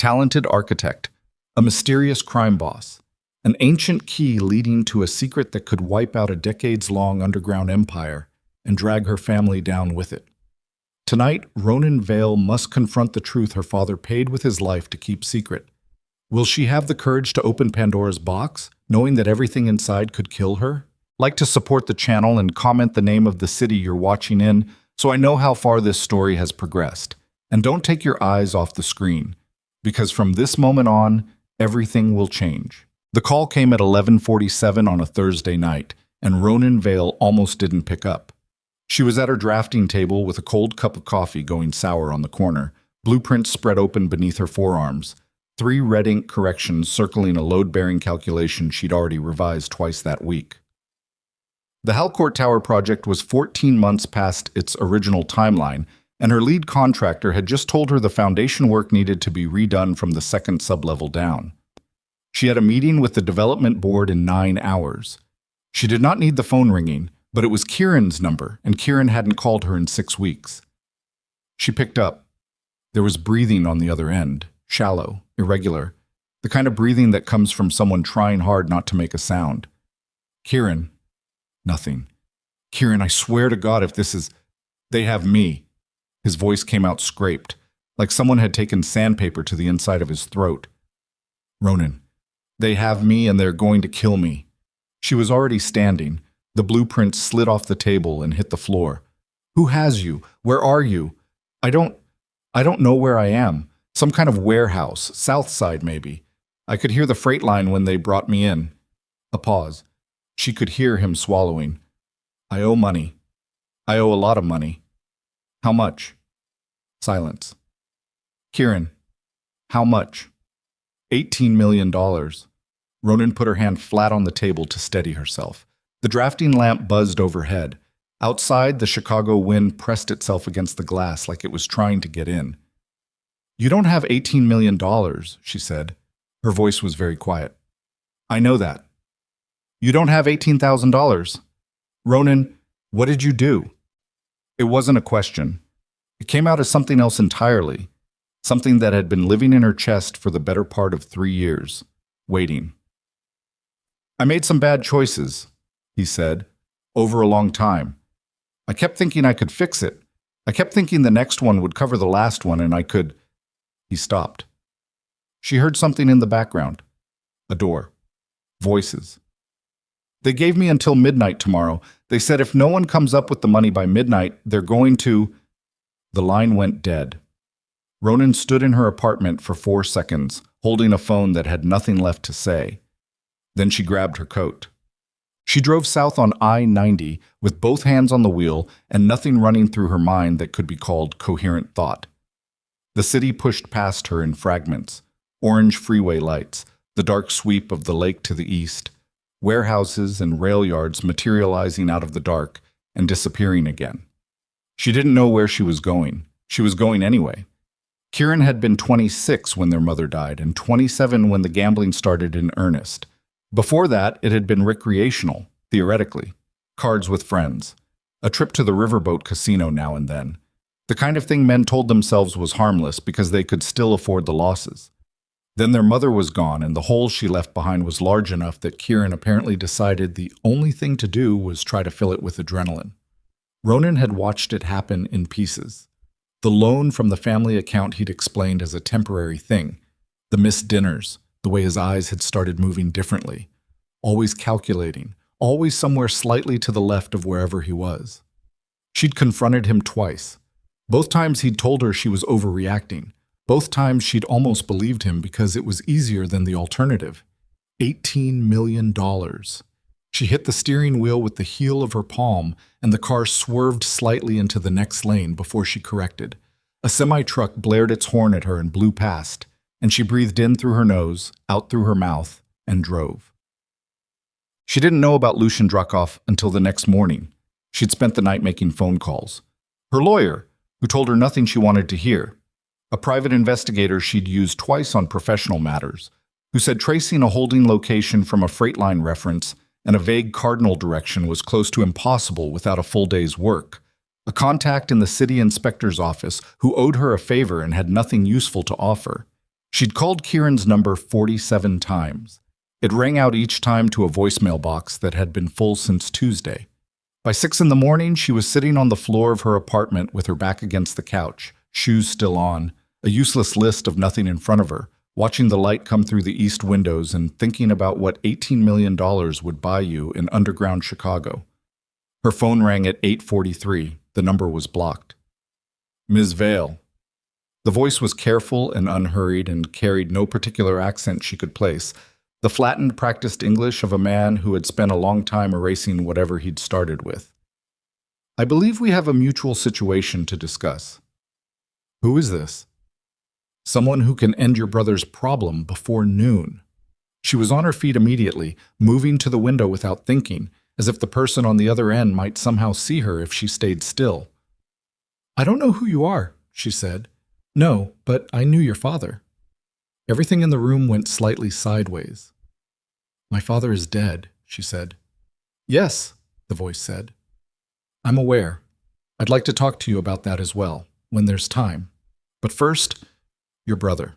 talented architect, a mysterious crime boss, an ancient key leading to a secret that could wipe out a decades-long underground empire and drag her family down with it. Tonight, Ronan Vale must confront the truth her father paid with his life to keep secret. Will she have the courage to open Pandora's box, knowing that everything inside could kill her? Like to support the channel and comment the name of the city you're watching in so I know how far this story has progressed. And don't take your eyes off the screen, because from this moment on, everything will change. The call came at 11:47 on a Thursday night, and Ronan Vale almost didn't pick up. She was at her drafting table with a cold cup of coffee going sour on the corner, blueprints spread open beneath her forearms, 3 red ink corrections circling a load-bearing calculation she'd already revised twice that week. The Halcourt Tower project was 14 months past its original timeline, and her lead contractor had just told her the foundation work needed to be redone from the second sublevel down. She had a meeting with the development board in 9 hours. She did not need the phone ringing, but it was Kieran's number, and Kieran hadn't called her in 6 weeks. She picked up. There was breathing on the other end, shallow, irregular, the kind of breathing that comes from someone trying hard not to make a sound. Kieran. Nothing. Kieran, I swear to God if this is... They have me. His voice came out scraped, like someone had taken sandpaper to the inside of his throat. Ronan. They have me and they're going to kill me. She was already standing. The blueprint slid off the table and hit the floor. Who has you? Where are you? I don't know where I am. Some kind of warehouse, south side maybe. I could hear the freight line when they brought me in. A pause. She could hear him swallowing. I owe money. I owe a lot of money. How much? Silence. Kieran. How much? $18 million. Ronan put her hand flat on the table to steady herself. The drafting lamp buzzed overhead. Outside, the Chicago wind pressed itself against the glass like it was trying to get in. You don't have $18 million, she said. Her voice was very quiet. I know that. You don't have $18,000. Ronan, what did you do? It wasn't a question. It came out as something else entirely, something that had been living in her chest for the better part of 3 years, waiting. I made some bad choices, he said, over a long time. I kept thinking I could fix it. I kept thinking the next one would cover the last one and I could... He stopped. She heard something in the background. A door. Voices. They gave me until midnight tomorrow. They said if no one comes up with the money by midnight, they're going to... The line went dead. Ronan stood in her apartment for 4 seconds, holding a phone that had nothing left to say. Then she grabbed her coat. She drove south on I-90 with both hands on the wheel and nothing running through her mind that could be called coherent thought. The city pushed past her in fragments, orange freeway lights, the dark sweep of the lake to the east, warehouses and rail yards materializing out of the dark and disappearing again. She didn't know where she was going. She was going anyway. Kieran had been 26 when their mother died and 27 when the gambling started in earnest. Before that, it had been recreational, theoretically. Cards with friends. A trip to the riverboat casino now and then. The kind of thing men told themselves was harmless because they could still afford the losses. Then their mother was gone and the hole she left behind was large enough that Kieran apparently decided the only thing to do was try to fill it with adrenaline. Ronan had watched it happen in pieces. The loan from the family account he'd explained as a temporary thing. The missed dinners, the way his eyes had started moving differently. Always calculating, always somewhere slightly to the left of wherever he was. She'd confronted him twice. Both times he'd told her she was overreacting. Both times she'd almost believed him because it was easier than the alternative. $18 million. She hit the steering wheel with the heel of her palm, and the car swerved slightly into the next lane before she corrected. A semi-truck blared its horn at her and blew past, and she breathed in through her nose, out through her mouth, and drove. She didn't know about Lucian Drukoff until the next morning. She'd spent the night making phone calls. Her lawyer, who told her nothing she wanted to hear. A private investigator she'd used twice on professional matters, who said tracing a holding location from a freight line reference and a vague cardinal direction was close to impossible without a full day's work. A contact in the city inspector's office who owed her a favor and had nothing useful to offer. She'd called Kieran's number 47 times. It rang out each time to a voicemail box that had been full since Tuesday. By 6 in the morning, she was sitting on the floor of her apartment with her back against the couch, shoes still on, a useless list of nothing in front of her, watching the light come through the east windows and thinking about what $18 million would buy you in underground Chicago. Her phone rang at 8:43. The number was blocked. Ms. Vale. The voice was careful and unhurried and carried no particular accent she could place, the flattened, practiced English of a man who had spent a long time erasing whatever he'd started with. I believe we have a mutual situation to discuss. Who is this? Someone who can end your brother's problem before noon. She was on her feet immediately, moving to the window without thinking, as if the person on the other end might somehow see her if she stayed still. I don't know who you are, she said. No, but I knew your father. Everything in the room went slightly sideways. My father is dead, she said. Yes, the voice said. I'm aware. I'd like to talk to you about that as well, when there's time. But first, your brother.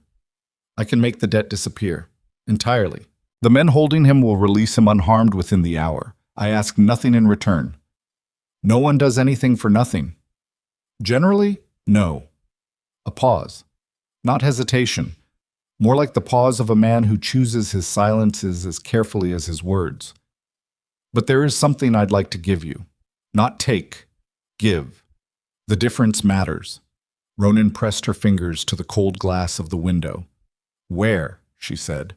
I can make the debt disappear. Entirely. The men holding him will release him unharmed within the hour. I ask nothing in return. No one does anything for nothing. Generally, no. A pause. Not hesitation. More like the pause of a man who chooses his silences as carefully as his words. But there is something I'd like to give you. Not take. Give. The difference matters. Ronan pressed her fingers to the cold glass of the window. Where? She said.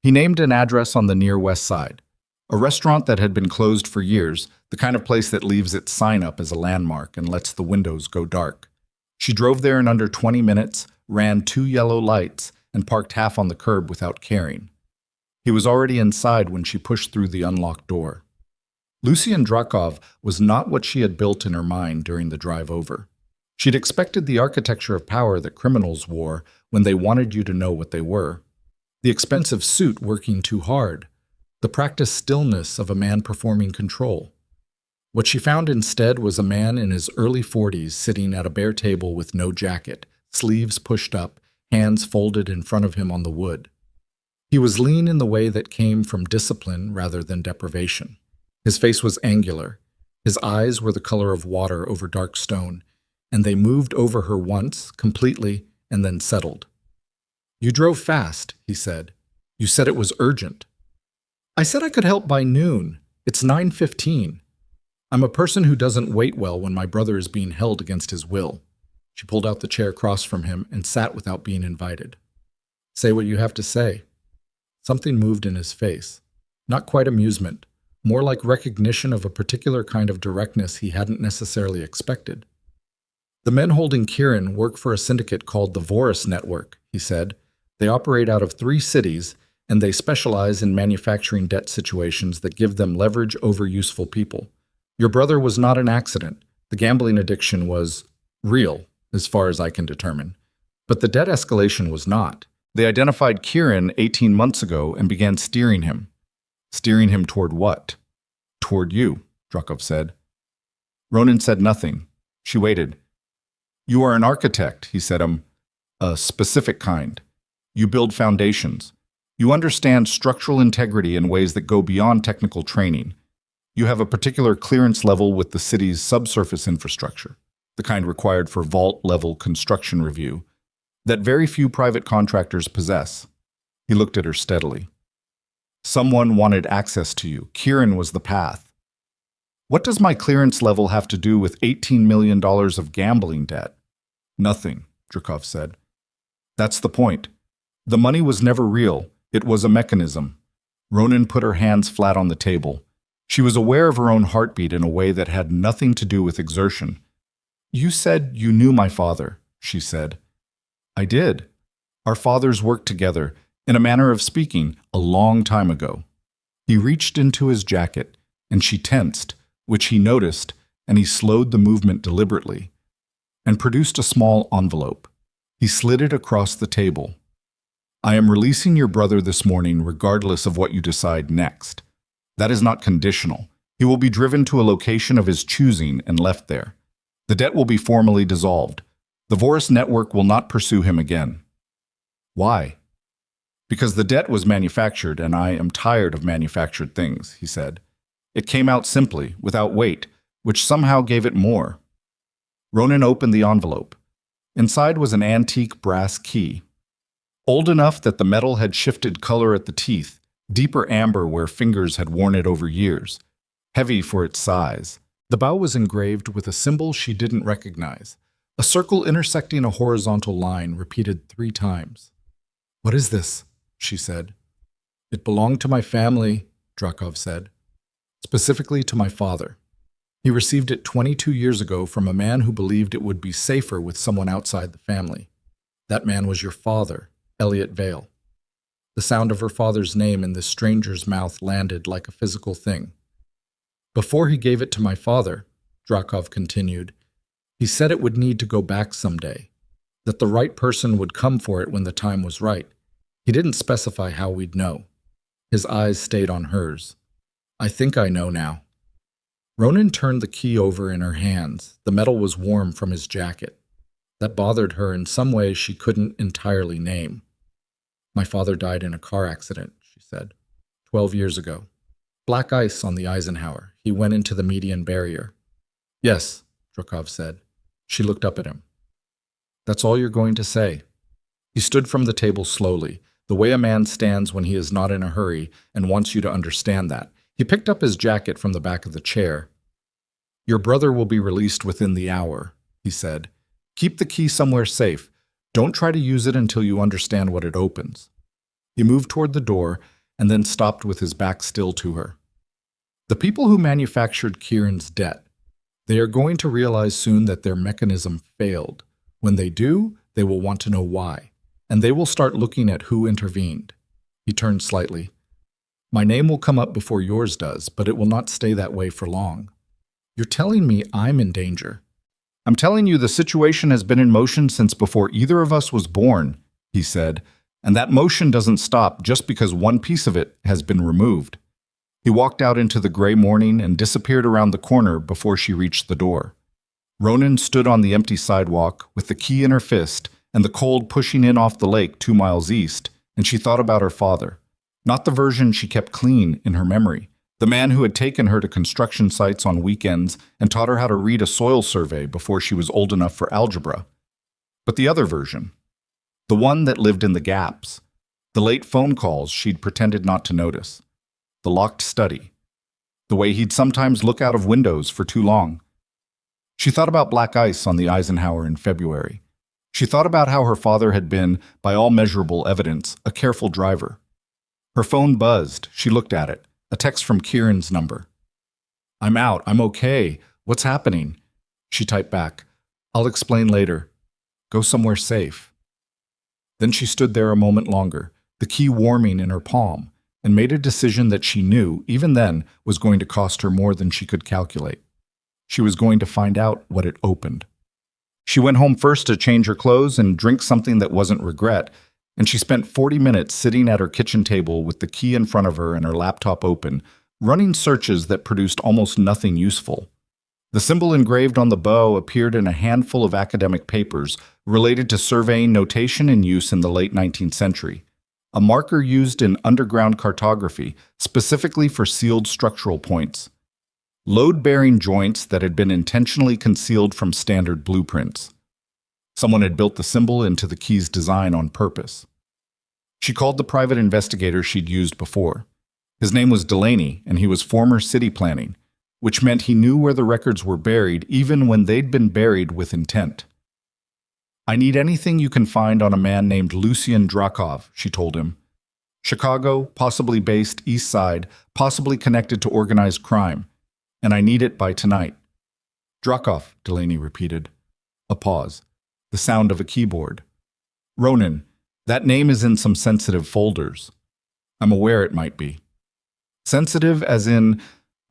He named an address on the near west side. A restaurant that had been closed for years, the kind of place that leaves its sign up as a landmark and lets the windows go dark. She drove there in under 20 minutes, ran 2 yellow lights, and parked half on the curb without caring. He was already inside when she pushed through the unlocked door. Lucian Drakov was not what she had built in her mind during the drive over. She'd expected the architecture of power that criminals wore when they wanted you to know what they were. The expensive suit working too hard. The practiced stillness of a man performing control. What she found instead was a man in his early 40s sitting at a bare table with no jacket, sleeves pushed up, hands folded in front of him on the wood. He was lean in the way that came from discipline rather than deprivation. His face was angular. His eyes were the color of water over dark stone, and they moved over her once, completely, and then settled. You drove fast, he said. You said it was urgent. I said I could help by noon. It's 9:15. I'm a person who doesn't wait well when my brother is being held against his will. She pulled out the chair across from him and sat without being invited. Say what you have to say. Something moved in his face. Not quite amusement, more like recognition of a particular kind of directness he hadn't necessarily expected. The men holding Kieran work for a syndicate called the Voris Network, he said. They operate out of 3 cities, and they specialize in manufacturing debt situations that give them leverage over useful people. Your brother was not an accident. The gambling addiction was real, as far as I can determine. But the debt escalation was not. They identified Kieran 18 months ago and began steering him. Steering him toward what? Toward you, Drakov said. Ronan said nothing. She waited. You are an architect, he said, a specific kind. You build foundations. You understand structural integrity in ways that go beyond technical training. You have a particular clearance level with the city's subsurface infrastructure, the kind required for vault-level construction review, that very few private contractors possess. He looked at her steadily. Someone wanted access to you. Kieran was the path. What does my clearance level have to do with $18 million of gambling debt? Nothing, Drakov said. That's the point. The money was never real. It was a mechanism. Ronan put her hands flat on the table. She was aware of her own heartbeat in a way that had nothing to do with exertion. You said you knew my father, she said. I did. Our fathers worked together, in a manner of speaking, a long time ago. He reached into his jacket, and she tensed, which he noticed, and he slowed the movement deliberately, and produced a small envelope. He slid it across the table. I am releasing your brother this morning regardless of what you decide next. That is not conditional. He will be driven to a location of his choosing and left there. The debt will be formally dissolved. The Voris Network will not pursue him again. Why? Because the debt was manufactured, and I am tired of manufactured things, he said. It came out simply, without weight, which somehow gave it more. Ronan opened the envelope. Inside was an antique brass key. Old enough that the metal had shifted color at the teeth, deeper amber where fingers had worn it over years, heavy for its size. The bow was engraved with a symbol she didn't recognize, a circle intersecting a horizontal line repeated 3 times. "What is this?" she said. "It belonged to my family," Drakov said. "Specifically to my father. He received it 22 years ago from a man who believed it would be safer with someone outside the family. That man was your father, Elliot Vale." The sound of her father's name in this stranger's mouth landed like a physical thing. "Before he gave it to my father," Drakov continued, "he said it would need to go back someday, that the right person would come for it when the time was right. He didn't specify how we'd know." His eyes stayed on hers. "I think I know now." Ronan turned the key over in her hands. The metal was warm from his jacket. That bothered her in some way she couldn't entirely name. "My father died in a car accident," she said. 12 years ago. Black ice on the Eisenhower. He went into the median barrier." "Yes," Drakov said. She looked up at him. "That's all you're going to say?" He stood from the table slowly, the way a man stands when he is not in a hurry and wants you to understand that. He picked up his jacket from the back of the chair. "Your brother will be released within the hour," he said. "Keep the key somewhere safe. Don't try to use it until you understand what it opens." He moved toward the door and then stopped with his back still to her. "The people who manufactured Kieran's debt, they are going to realize soon that their mechanism failed. When they do, they will want to know why, and they will start looking at who intervened." He turned slightly. "My name will come up before yours does, but it will not stay that way for long. You're telling me I'm in danger." "I'm telling you the situation has been in motion since before either of us was born," he said, "and that motion doesn't stop just because one piece of it has been removed." He walked out into the gray morning and disappeared around the corner before she reached the door. Ronan stood on the empty sidewalk with the key in her fist and the cold pushing in off the lake 2 miles east, and she thought about her father. Not the version she kept clean in her memory, the man who had taken her to construction sites on weekends and taught her how to read a soil survey before she was old enough for algebra. But the other version, the one that lived in the gaps, the late phone calls she'd pretended not to notice, the locked study, the way he'd sometimes look out of windows for too long. She thought about black ice on the Eisenhower in February. She thought about how her father had been, by all measurable evidence, a careful driver. Her phone buzzed. She looked at it. A text from Kieran's number. "I'm out. I'm okay. What's happening?" She typed back, "I'll explain later. Go somewhere safe." Then she stood there a moment longer, the key warming in her palm, and made a decision that she knew, even then, was going to cost her more than she could calculate. She was going to find out what it opened. She went home first to change her clothes and drink something that wasn't regret, and she spent 40 minutes sitting at her kitchen table with the key in front of her and her laptop open, running searches that produced almost nothing useful. The symbol engraved on the bow appeared in a handful of academic papers related to surveying notation in use in the late 19th century, a marker used in underground cartography specifically for sealed structural points, load-bearing joints that had been intentionally concealed from standard blueprints. Someone had built the symbol into the key's design on purpose. She called the private investigator she'd used before. His name was Delaney, and he was former city planning, which meant he knew where the records were buried even when they'd been buried with intent. "I need anything you can find on a man named Lucian Drakov," she told him. "Chicago, possibly based East Side, possibly connected to organized crime. And I need it by tonight." "Drakov," Delaney repeated. A pause. The sound of a keyboard. "Ronan, that name is in some sensitive folders." "I'm aware it might be." "Sensitive as in,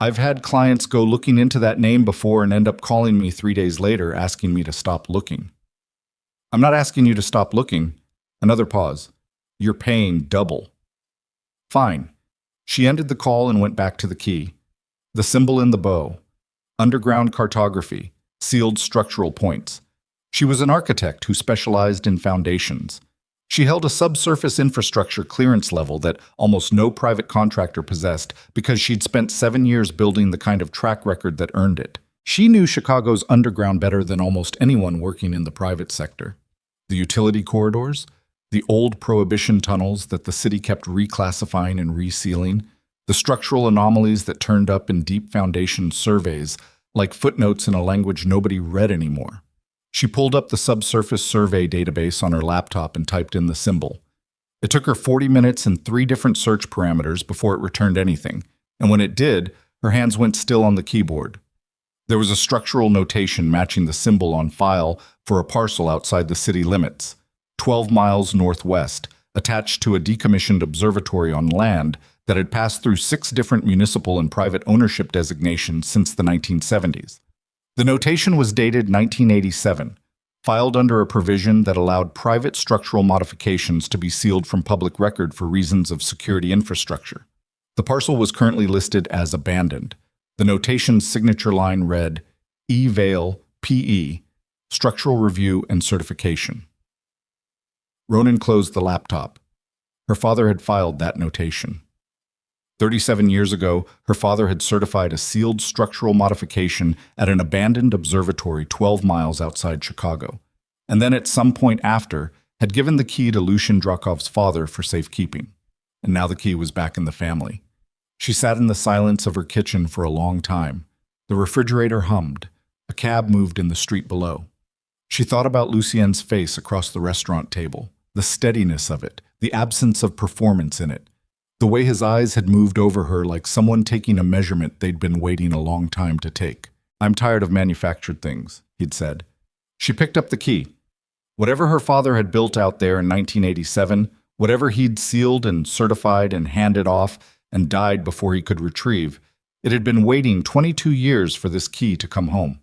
I've had clients go looking into that name before and end up calling me 3 days later asking me to stop looking." "I'm not asking you to stop looking." Another pause. "You're paying double." "Fine." She ended the call and went back to the key. The symbol in the bow. Underground cartography. Sealed structural points. She was an architect who specialized in foundations. She held a subsurface infrastructure clearance level that almost no private contractor possessed because she'd spent 7 years building the kind of track record that earned it. She knew Chicago's underground better than almost anyone working in the private sector. The utility corridors, the old prohibition tunnels that the city kept reclassifying and resealing, the structural anomalies that turned up in deep foundation surveys like footnotes in a language nobody read anymore. She pulled up the subsurface survey database on her laptop and typed in the symbol. It took her 40 minutes and 3 different search parameters before it returned anything, and when it did, her hands went still on the keyboard. There was a structural notation matching the symbol on file for a parcel outside the city limits, 12 miles northwest, attached to a decommissioned observatory on land that had passed through 6 different municipal and private ownership designations since the 1970s. The notation was dated 1987, filed under a provision that allowed private structural modifications to be sealed from public record for reasons of security infrastructure. The parcel was currently listed as abandoned. The notation's signature line read, E. Vale, P.E., Structural Review and Certification. Ronan closed the laptop. Her father had filed that notation. 37 years ago, her father had certified a sealed structural modification at an abandoned observatory 12 miles outside Chicago, and then at some point after, had given the key to Lucien Drakov's father for safekeeping. And now the key was back in the family. She sat in the silence of her kitchen for a long time. The refrigerator hummed. A cab moved in the street below. She thought about Lucien's face across the restaurant table, the steadiness of it, the absence of performance in it, the way his eyes had moved over her like someone taking a measurement they'd been waiting a long time to take. "I'm tired of manufactured things," he'd said. She picked up the key. Whatever her father had built out there in 1987, whatever he'd sealed and certified and handed off and died before he could retrieve, it had been waiting 22 years for this key to come home.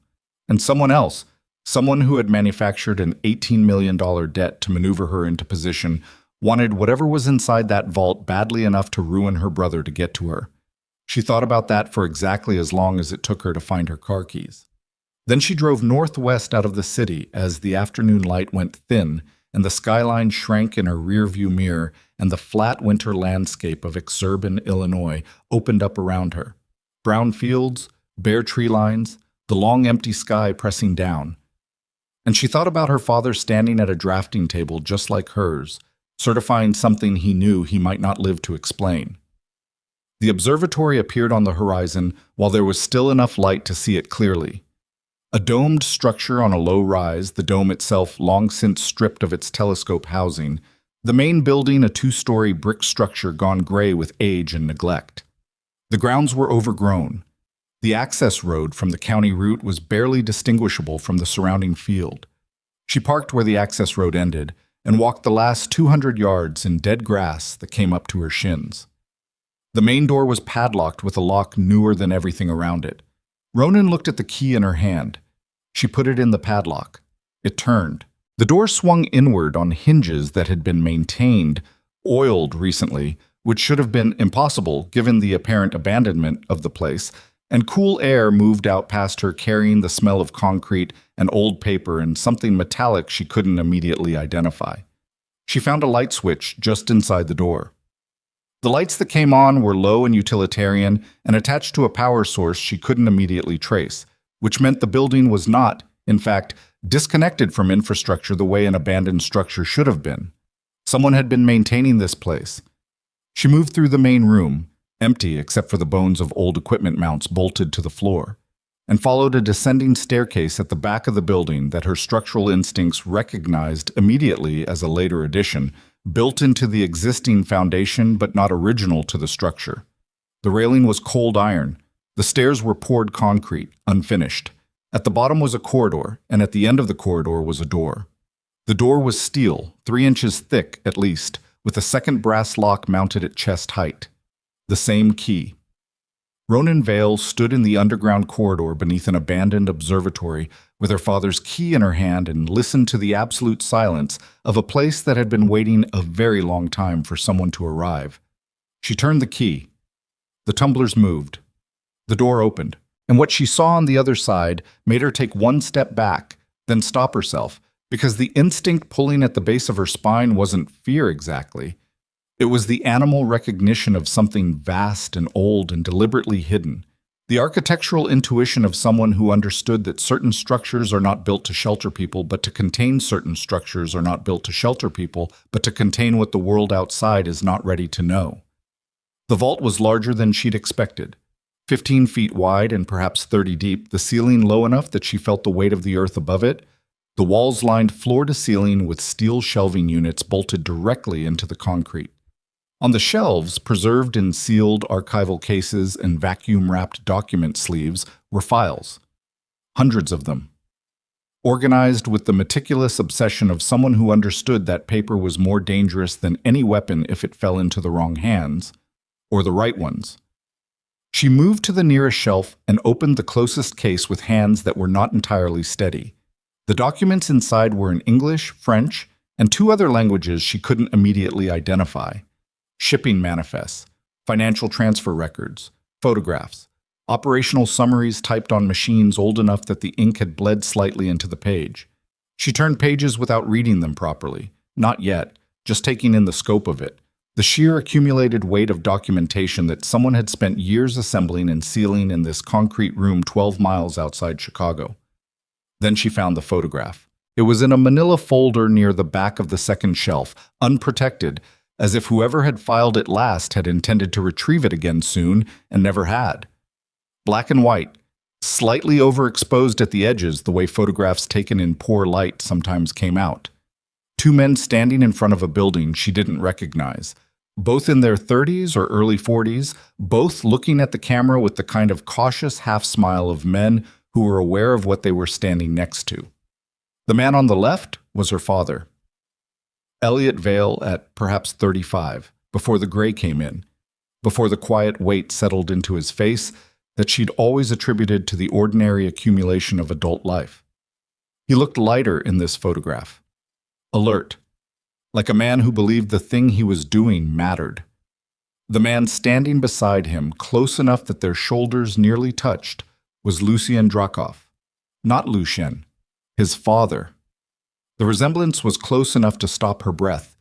And someone else, someone who had manufactured an $18 million debt to maneuver her into position, wanted whatever was inside that vault badly enough to ruin her brother to get to her. She thought about that for exactly as long as it took her to find her car keys. Then she drove northwest out of the city as the afternoon light went thin and the skyline shrank in her rearview mirror and the flat winter landscape of exurban Illinois opened up around her. Brown fields, bare tree lines, the long empty sky pressing down. And she thought about her father standing at a drafting table just like hers, certifying something he knew he might not live to explain. The observatory appeared on the horizon while there was still enough light to see it clearly. A domed structure on a low rise, the dome itself long since stripped of its telescope housing, the main building a 2-story brick structure gone gray with age and neglect. The grounds were overgrown. The access road from the county route was barely distinguishable from the surrounding field. She parked where the access road ended and walked the last 200 yards in dead grass that came up to her shins. The main door was padlocked with a lock newer than everything around it. Ronan looked at the key in her hand. She put it in the padlock. It turned. The door swung inward on hinges that had been maintained, oiled recently, which should have been impossible given the apparent abandonment of the place, and cool air moved out past her carrying the smell of concrete and old paper and something metallic she couldn't immediately identify. She found a light switch just inside the door. The lights that came on were low and utilitarian and attached to a power source she couldn't immediately trace, which meant the building was not, in fact, disconnected from infrastructure the way an abandoned structure should have been. Someone had been maintaining this place. She moved through the main room, empty except for the bones of old equipment mounts bolted to the floor, and followed a descending staircase at the back of the building that her structural instincts recognized immediately as a later addition, built into the existing foundation but not original to the structure. The railing was cold iron. The stairs were poured concrete, unfinished. At the bottom was a corridor, and at the end of the corridor was a door. The door was steel, 3 inches thick at least, with a second brass lock mounted at chest height. The same key. Ronan Vale stood in the underground corridor beneath an abandoned observatory with her father's key in her hand and listened to the absolute silence of a place that had been waiting a very long time for someone to arrive. She turned the key. The tumblers moved. The door opened, and what she saw on the other side made her take one step back, then stop herself, because the instinct pulling at the base of her spine wasn't fear exactly. It was the animal recognition of something vast and old and deliberately hidden. The architectural intuition of someone who understood that certain structures are not built to shelter people, but to contain certain structures are not built to shelter people, but to contain what the world outside is not ready to know. The vault was larger than she'd expected. 15 feet wide and perhaps 30 deep, the ceiling low enough that she felt the weight of the earth above it. The walls lined floor to ceiling with steel shelving units bolted directly into the concrete. On the shelves, preserved in sealed archival cases and vacuum-wrapped document sleeves, were files. Hundreds of them. Organized with the meticulous obsession of someone who understood that paper was more dangerous than any weapon if it fell into the wrong hands, or the right ones. She moved to the nearest shelf and opened the closest case with hands that were not entirely steady. The documents inside were in English, French, and 2 other languages she couldn't immediately identify. Shipping manifests, financial transfer records, photographs, operational summaries typed on machines old enough that the ink had bled slightly into the page. She turned pages without reading them properly. Not yet, just taking in the scope of it. The sheer accumulated weight of documentation that someone had spent years assembling and sealing in this concrete room 12 miles outside Chicago. Then she found the photograph. It was in a manila folder near the back of the second shelf, unprotected, as if whoever had filed it last had intended to retrieve it again soon and never had. Black and white, slightly overexposed at the edges the way photographs taken in poor light sometimes came out. 2 men standing in front of a building she didn't recognize, both in their 30s or early 40s, both looking at the camera with the kind of cautious half-smile of men who were aware of what they were standing next to. The man on the left was her father. Elliot Vale at perhaps 35, before the gray came in, before the quiet weight settled into his face that she'd always attributed to the ordinary accumulation of adult life. He looked lighter in this photograph. Alert, like a man who believed the thing he was doing mattered. The man standing beside him, close enough that their shoulders nearly touched, was Lucien Drakov. Not Lucien, his father. The resemblance was close enough to stop her breath.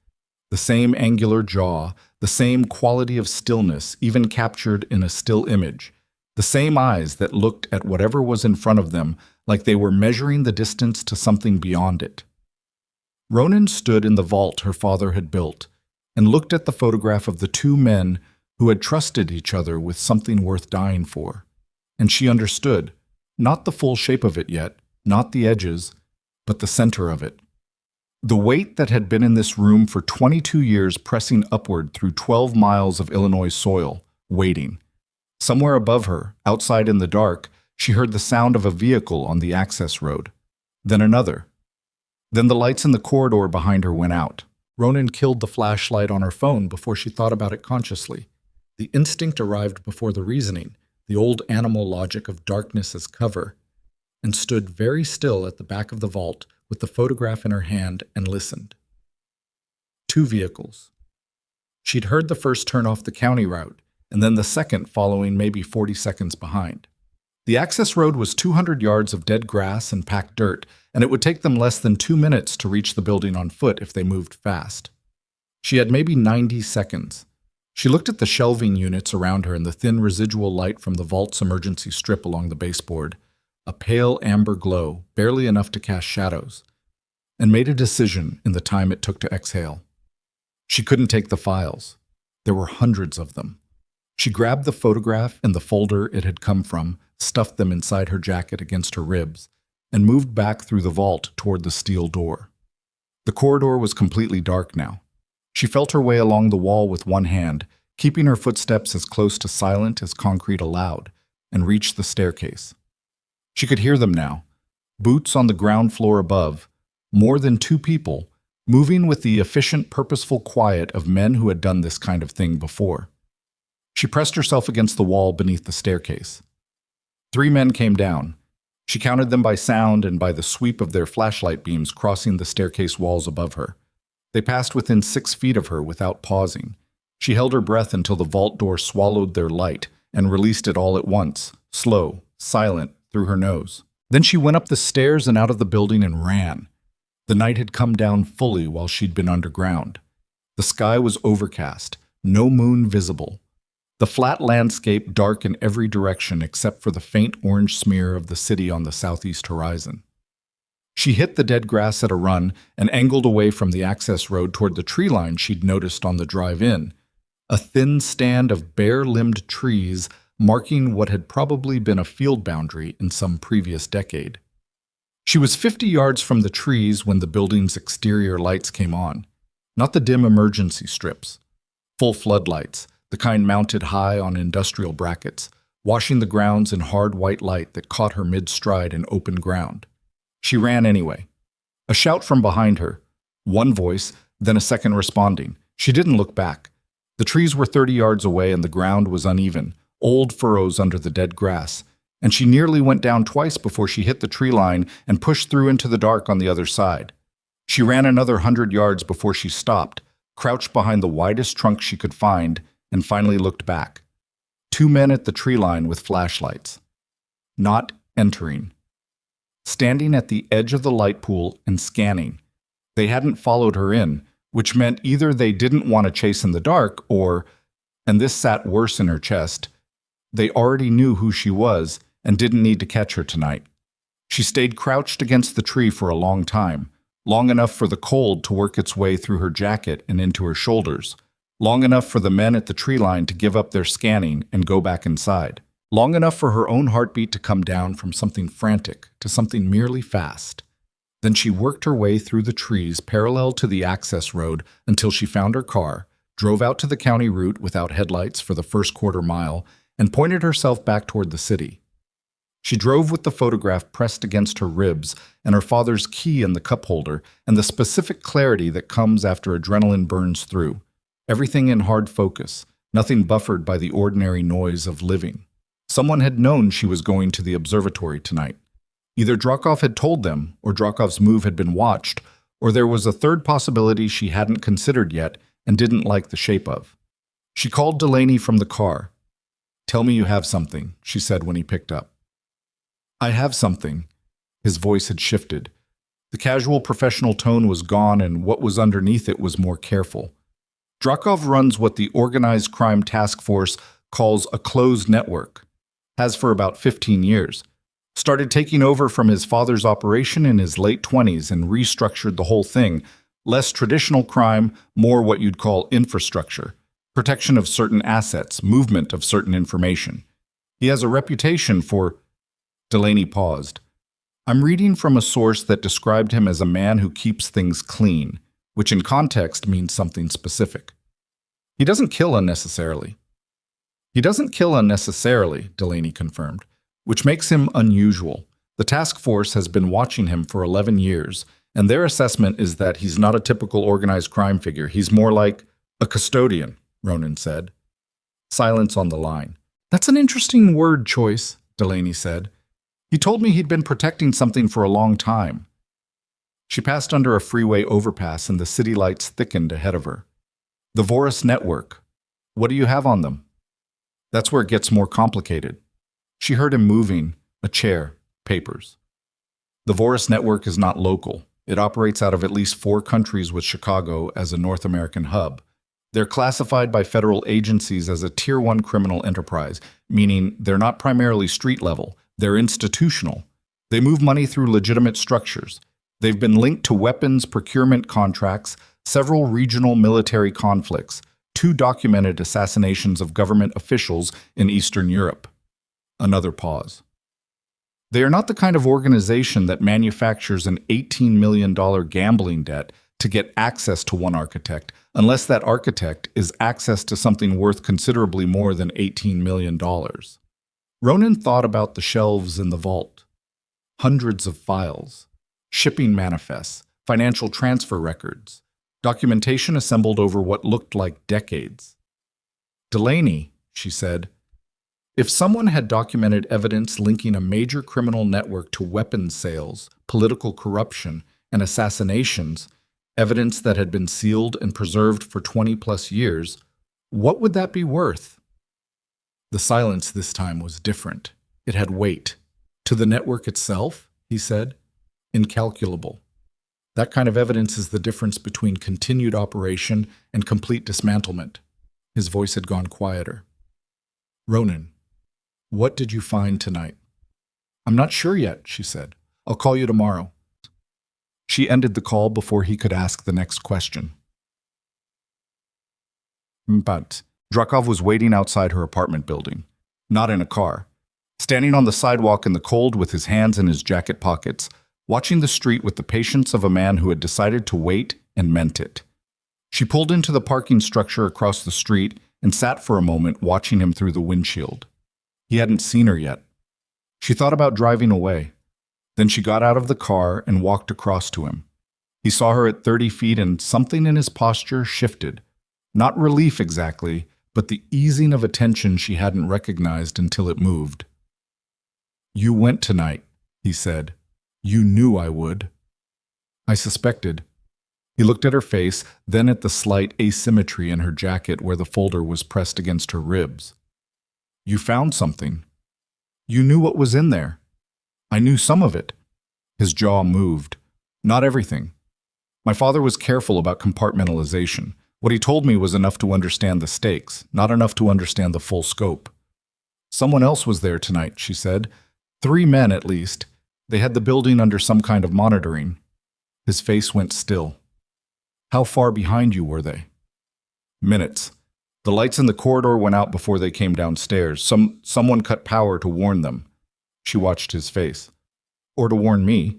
The same angular jaw, the same quality of stillness, even captured in a still image. The same eyes that looked at whatever was in front of them like they were measuring the distance to something beyond it. Ronan stood in the vault her father had built and looked at the photograph of the 2 men who had trusted each other with something worth dying for. And she understood, not the full shape of it yet, not the edges, but the center of it. The weight that had been in this room for 22 years pressing upward through 12 miles of Illinois soil, waiting. Somewhere above her, outside in the dark, she heard the sound of a vehicle on the access road. Then another. Then the lights in the corridor behind her went out. Ronan killed the flashlight on her phone before she thought about it consciously. The instinct arrived before the reasoning, the old animal logic of darkness as cover, and stood very still at the back of the vault with the photograph in her hand and listened. 2 vehicles. She'd heard the first turn off the county route, and then the second following maybe 40 seconds behind. The access road was 200 yards of dead grass and packed dirt, and it would take them less than 2 minutes to reach the building on foot if they moved fast. She had maybe 90 seconds. She looked at the shelving units around her and the thin residual light from the vault's emergency strip along the baseboard, a pale amber glow, barely enough to cast shadows, and made a decision in the time it took to exhale. She couldn't take the files. There were hundreds of them. She grabbed the photograph and the folder it had come from, stuffed them inside her jacket against her ribs, and moved back through the vault toward the steel door. The corridor was completely dark now. She felt her way along the wall with one hand, keeping her footsteps as close to silent as concrete allowed, and reached the staircase. She could hear them now, boots on the ground floor above, more than 2 people, moving with the efficient, purposeful quiet of men who had done this kind of thing before. She pressed herself against the wall beneath the staircase. 3 men came down. She counted them by sound and by the sweep of their flashlight beams crossing the staircase walls above her. They passed within 6 feet of her without pausing. She held her breath until the vault door swallowed their light and released it all at once, slow, silent, through her nose. Then she went up the stairs and out of the building and ran. The night had come down fully while she'd been underground. The sky was overcast, no moon visible. The flat landscape dark in every direction except for the faint orange smear of the city on the southeast horizon. She hit the dead grass at a run and angled away from the access road toward the tree line she'd noticed on the drive in, a thin stand of bare-limbed trees marking what had probably been a field boundary in some previous decade. She was 50 yards from the trees when the building's exterior lights came on, not the dim emergency strips. Full floodlights, the kind mounted high on industrial brackets, washing the grounds in hard white light that caught her mid-stride in open ground. She ran anyway. A shout from behind her, one voice, then a second responding. She didn't look back. The trees were 30 yards away and the ground was uneven, old furrows under the dead grass, and she nearly went down twice before she hit the tree line and pushed through into the dark on the other side. She ran another 100 yards before she stopped, crouched behind the widest trunk she could find, and finally looked back. 2 men at the tree line with flashlights. Not entering. Standing at the edge of the light pool and scanning. They hadn't followed her in, which meant either they didn't want to chase in the dark or, and this sat worse in her chest, they already knew who she was and didn't need to catch her tonight. She stayed crouched against the tree for a long time, long enough for the cold to work its way through her jacket and into her shoulders, long enough for the men at the tree line to give up their scanning and go back inside, long enough for her own heartbeat to come down from something frantic to something merely fast. Then she worked her way through the trees parallel to the access road until she found her car, drove out to the county route without headlights for the first quarter mile, and pointed herself back toward the city. She drove with the photograph pressed against her ribs and her father's key in the cup holder and the specific clarity that comes after adrenaline burns through. Everything in hard focus, nothing buffered by the ordinary noise of living. Someone had known she was going to the observatory tonight. Either Drakov had told them, or Drakov's move had been watched, or there was a third possibility she hadn't considered yet and didn't like the shape of. She called Delaney from the car. "Tell me you have something," she said when he picked up. "I have something." His voice had shifted. The casual professional tone was gone and what was underneath it was more careful. Drakov runs what the Organized Crime Task Force calls a closed network. Has for about 15 years. Started taking over from his father's operation in his late 20s and restructured the whole thing. Less traditional crime, more what you'd call infrastructure. Protection of certain assets, movement of certain information. He has a reputation for... Delaney paused. "I'm reading from a source that described him as a man who keeps things clean, which in context means something specific. He doesn't kill unnecessarily." "He doesn't kill unnecessarily," Delaney confirmed, "which makes him unusual. The task force has been watching him for 11 years, and their assessment is that he's not a typical organized crime figure. He's more like a custodian," Ronan said. Silence on the line. "That's an interesting word choice," Delaney said. "He told me he'd been protecting something for a long time." She passed under a freeway overpass and the city lights thickened ahead of her. "The Vorus Network. What do you have on them?" "That's where it gets more complicated." She heard him moving, a chair, papers. "The Vorus Network is not local. It operates out of at least 4 countries with Chicago as a North American hub. They're classified by federal agencies as a Tier 1 criminal enterprise, meaning they're not primarily street level, they're institutional. They move money through legitimate structures. They've been linked to weapons procurement contracts, several regional military conflicts, 2 documented assassinations of government officials in Eastern Europe." Another pause. "They are not the kind of organization that manufactures an $18 million gambling debt to get access to one architect, unless that architect is access to something worth considerably more than $18 million. Ronan thought about the shelves in the vault. Hundreds of files, shipping manifests, financial transfer records, documentation assembled over what looked like decades. "Delaney," she said, "if someone had documented evidence linking a major criminal network to weapons sales, political corruption, and assassinations, evidence that had been sealed and preserved for 20-plus years, what would that be worth?" The silence this time was different. It had weight. "To the network itself," he said, "incalculable." That kind of evidence is the difference between continued operation and complete dismantlement. His voice had gone quieter. Ronan, what did you find tonight? I'm not sure yet, she said. I'll call you tomorrow. She ended the call before he could ask the next question. But Drakov was waiting outside her apartment building, not in a car, standing on the sidewalk in the cold with his hands in his jacket pockets, watching the street with the patience of a man who had decided to wait and meant it. She pulled into the parking structure across the street and sat for a moment watching him through the windshield. He hadn't seen her yet. She thought about driving away. Then she got out of the car and walked across to him. He saw her at 30 feet and something in his posture shifted. Not relief exactly, but the easing of attention she hadn't recognized until it moved. You went tonight, he said. You knew I would. I suspected. He looked at her face, then at the slight asymmetry in her jacket where the folder was pressed against her ribs. You found something. You knew what was in there. I knew some of it. His jaw moved. Not everything. My father was careful about compartmentalization. What he told me was enough to understand the stakes, not enough to understand the full scope. Someone else was there tonight, she said. 3 men at least. They had the building under some kind of monitoring. His face went still. How far behind you were they? Minutes. The lights in the corridor went out before they came downstairs. Someone cut power to warn them. She watched his face. Or to warn me.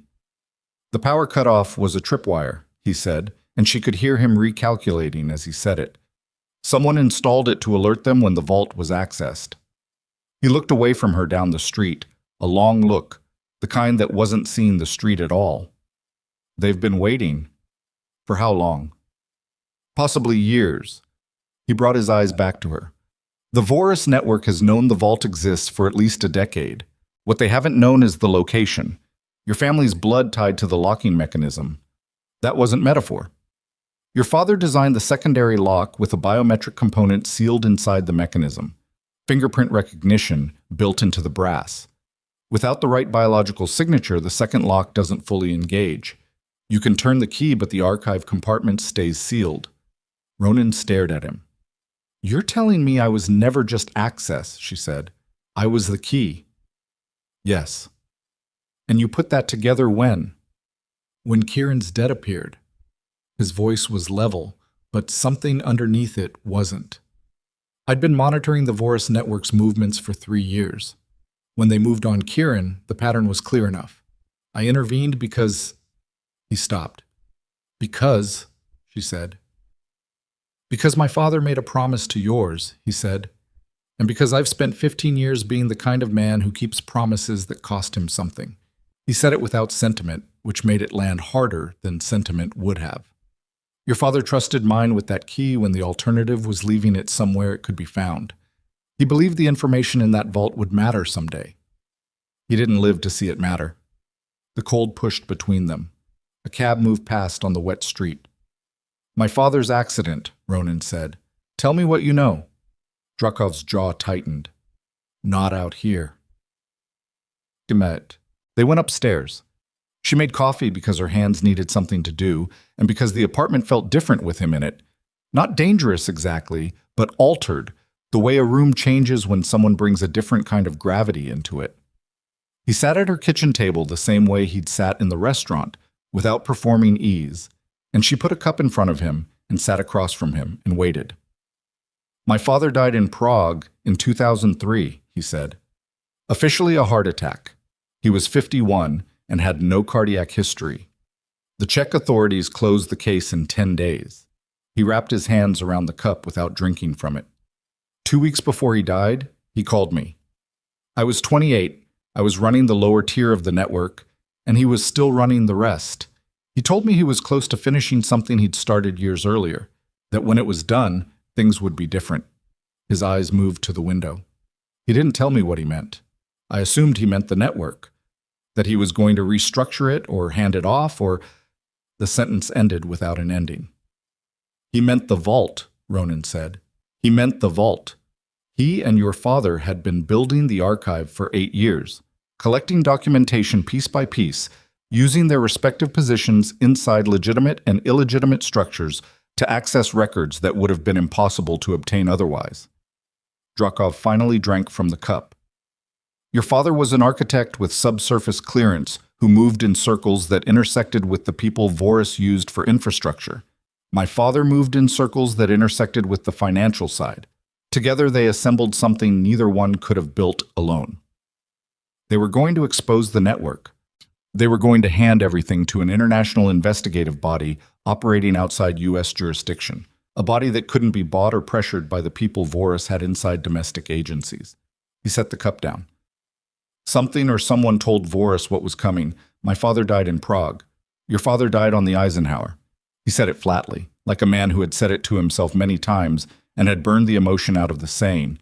The power cutoff was a tripwire, he said, and she could hear him recalculating as he said it. Someone installed it to alert them when the vault was accessed. He looked away from her down the street, a long look, the kind that wasn't seeing the street at all. They've been waiting. For how long? Possibly years. He brought his eyes back to her. The Vorus network has known the vault exists for at least a decade. What they haven't known is the location. Your family's blood tied to the locking mechanism. That wasn't metaphor. Your father designed the secondary lock with a biometric component sealed inside the mechanism. Fingerprint recognition built into the brass. Without the right biological signature, the second lock doesn't fully engage. You can turn the key, but the archive compartment stays sealed. Ronan stared at him. You're telling me I was never just access, she said. I was the key. Yes. And you put that together when? When Kieran's debt appeared. His voice was level, but something underneath it wasn't. I'd been monitoring the Vorus network's movements for 3 years. When they moved on Kieran, the pattern was clear enough. I intervened because... He stopped. Because, she said. Because my father made a promise to yours, he said. And because I've spent 15 years being the kind of man who keeps promises that cost him something. He said it without sentiment, which made it land harder than sentiment would have. Your father trusted mine with that key when the alternative was leaving it somewhere it could be found. He believed the information in that vault would matter someday. He didn't live to see it matter. The cold pushed between them. A cab moved past on the wet street. My father's accident, Ronan said. Tell me what you know. Drakov's jaw tightened. Not out here. Demet. They went upstairs. She made coffee because her hands needed something to do, and because the apartment felt different with him in it. Not dangerous exactly, but altered, the way a room changes when someone brings a different kind of gravity into it. He sat at her kitchen table the same way he'd sat in the restaurant, without performing ease, and she put a cup in front of him and sat across from him and waited. My father died in Prague in 2003, he said. Officially a heart attack. He was 51 and had no cardiac history. The Czech authorities closed the case in 10 days. He wrapped his hands around the cup without drinking from it. 2 weeks before he died, he called me. I was 28, I was running the lower tier of the network, and he was still running the rest. He told me he was close to finishing something he'd started years earlier, that when it was done, things would be different. His eyes moved to the window. He didn't tell me what he meant. I assumed he meant the network, that he was going to restructure it or hand it off, or... The sentence ended without an ending. He meant the vault, Ronan said. He meant the vault. He and your father had been building the archive for 8 years, collecting documentation piece by piece, using their respective positions inside legitimate and illegitimate structures to access records that would have been impossible to obtain otherwise. Drakov finally drank from the cup. Your father was an architect with subsurface clearance who moved in circles that intersected with the people Voris used for infrastructure. My father moved in circles that intersected with the financial side. Together they assembled something neither one could have built alone. They were going to expose the network. They were going to hand everything to an international investigative body operating outside U.S. jurisdiction, a body that couldn't be bought or pressured by the people Voris had inside domestic agencies. He set the cup down. Something or someone told Voris what was coming. My father died in Prague. Your father died on the Eisenhower. He said it flatly, like a man who had said it to himself many times and had burned the emotion out of the saying.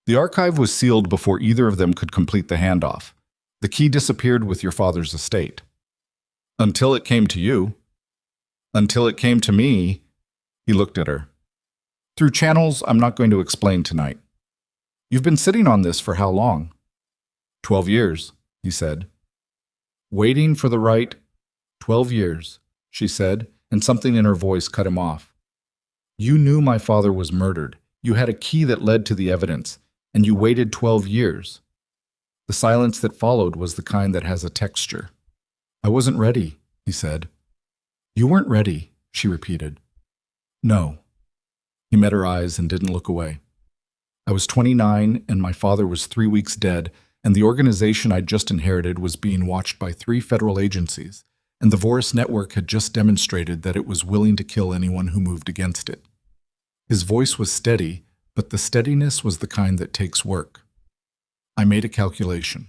The archive was sealed before either of them could complete the handoff. The key disappeared with your father's estate. Until it came to you. Until it came to me. He looked at her. Through channels I'm not going to explain tonight. You've been sitting on this for how long? 12 years, he said. Waiting for the right 12 years, she said, and something in her voice cut him off. You knew my father was murdered. You had a key that led to the evidence, and you waited 12 years. The silence that followed was the kind that has a texture. I wasn't ready, he said. You weren't ready, she repeated. No. He met her eyes and didn't look away. I was 29, and my father was 3 weeks dead, and the organization I'd just inherited was being watched by 3 federal agencies, and the Voris network had just demonstrated that it was willing to kill anyone who moved against it. His voice was steady, but the steadiness was the kind that takes work. I made a calculation.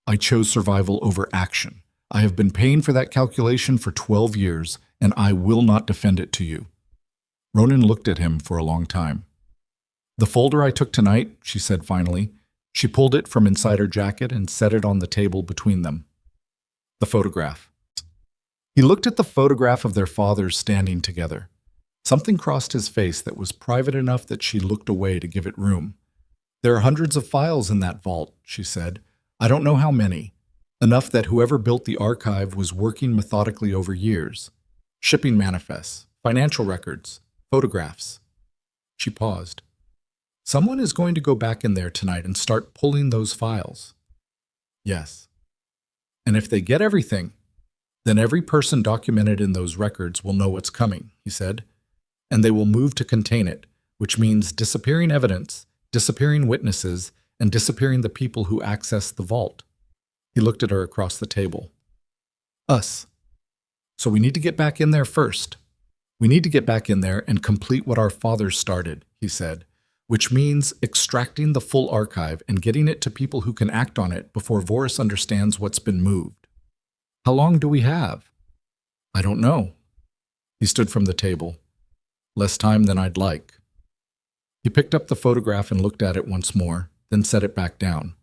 I chose survival over action. I have been paying for that calculation for 12 years, and I will not defend it to you. Ronan looked at him for a long time. The folder I took tonight, she said finally. She pulled it from inside her jacket and set it on the table between them. The photograph. He looked at the photograph of their fathers standing together. Something crossed his face that was private enough that she looked away to give it room. There are hundreds of files in that vault, she said. I don't know how many. Enough that whoever built the archive was working methodically over years. Shipping manifests, financial records, photographs. She paused. Someone is going to go back in there tonight and start pulling those files. Yes. And if they get everything, then every person documented in those records will know what's coming, he said. And they will move to contain it, which means disappearing evidence, disappearing witnesses, and disappearing the people who access the vault. He looked at her across the table. Us. So we need to get back in there first. We need to get back in there and complete what our fathers started, he said, which means extracting the full archive and getting it to people who can act on it before Voris understands what's been moved. How long do we have? I don't know. He stood from the table. Less time than I'd like. He picked up the photograph and looked at it once more, then set it back down.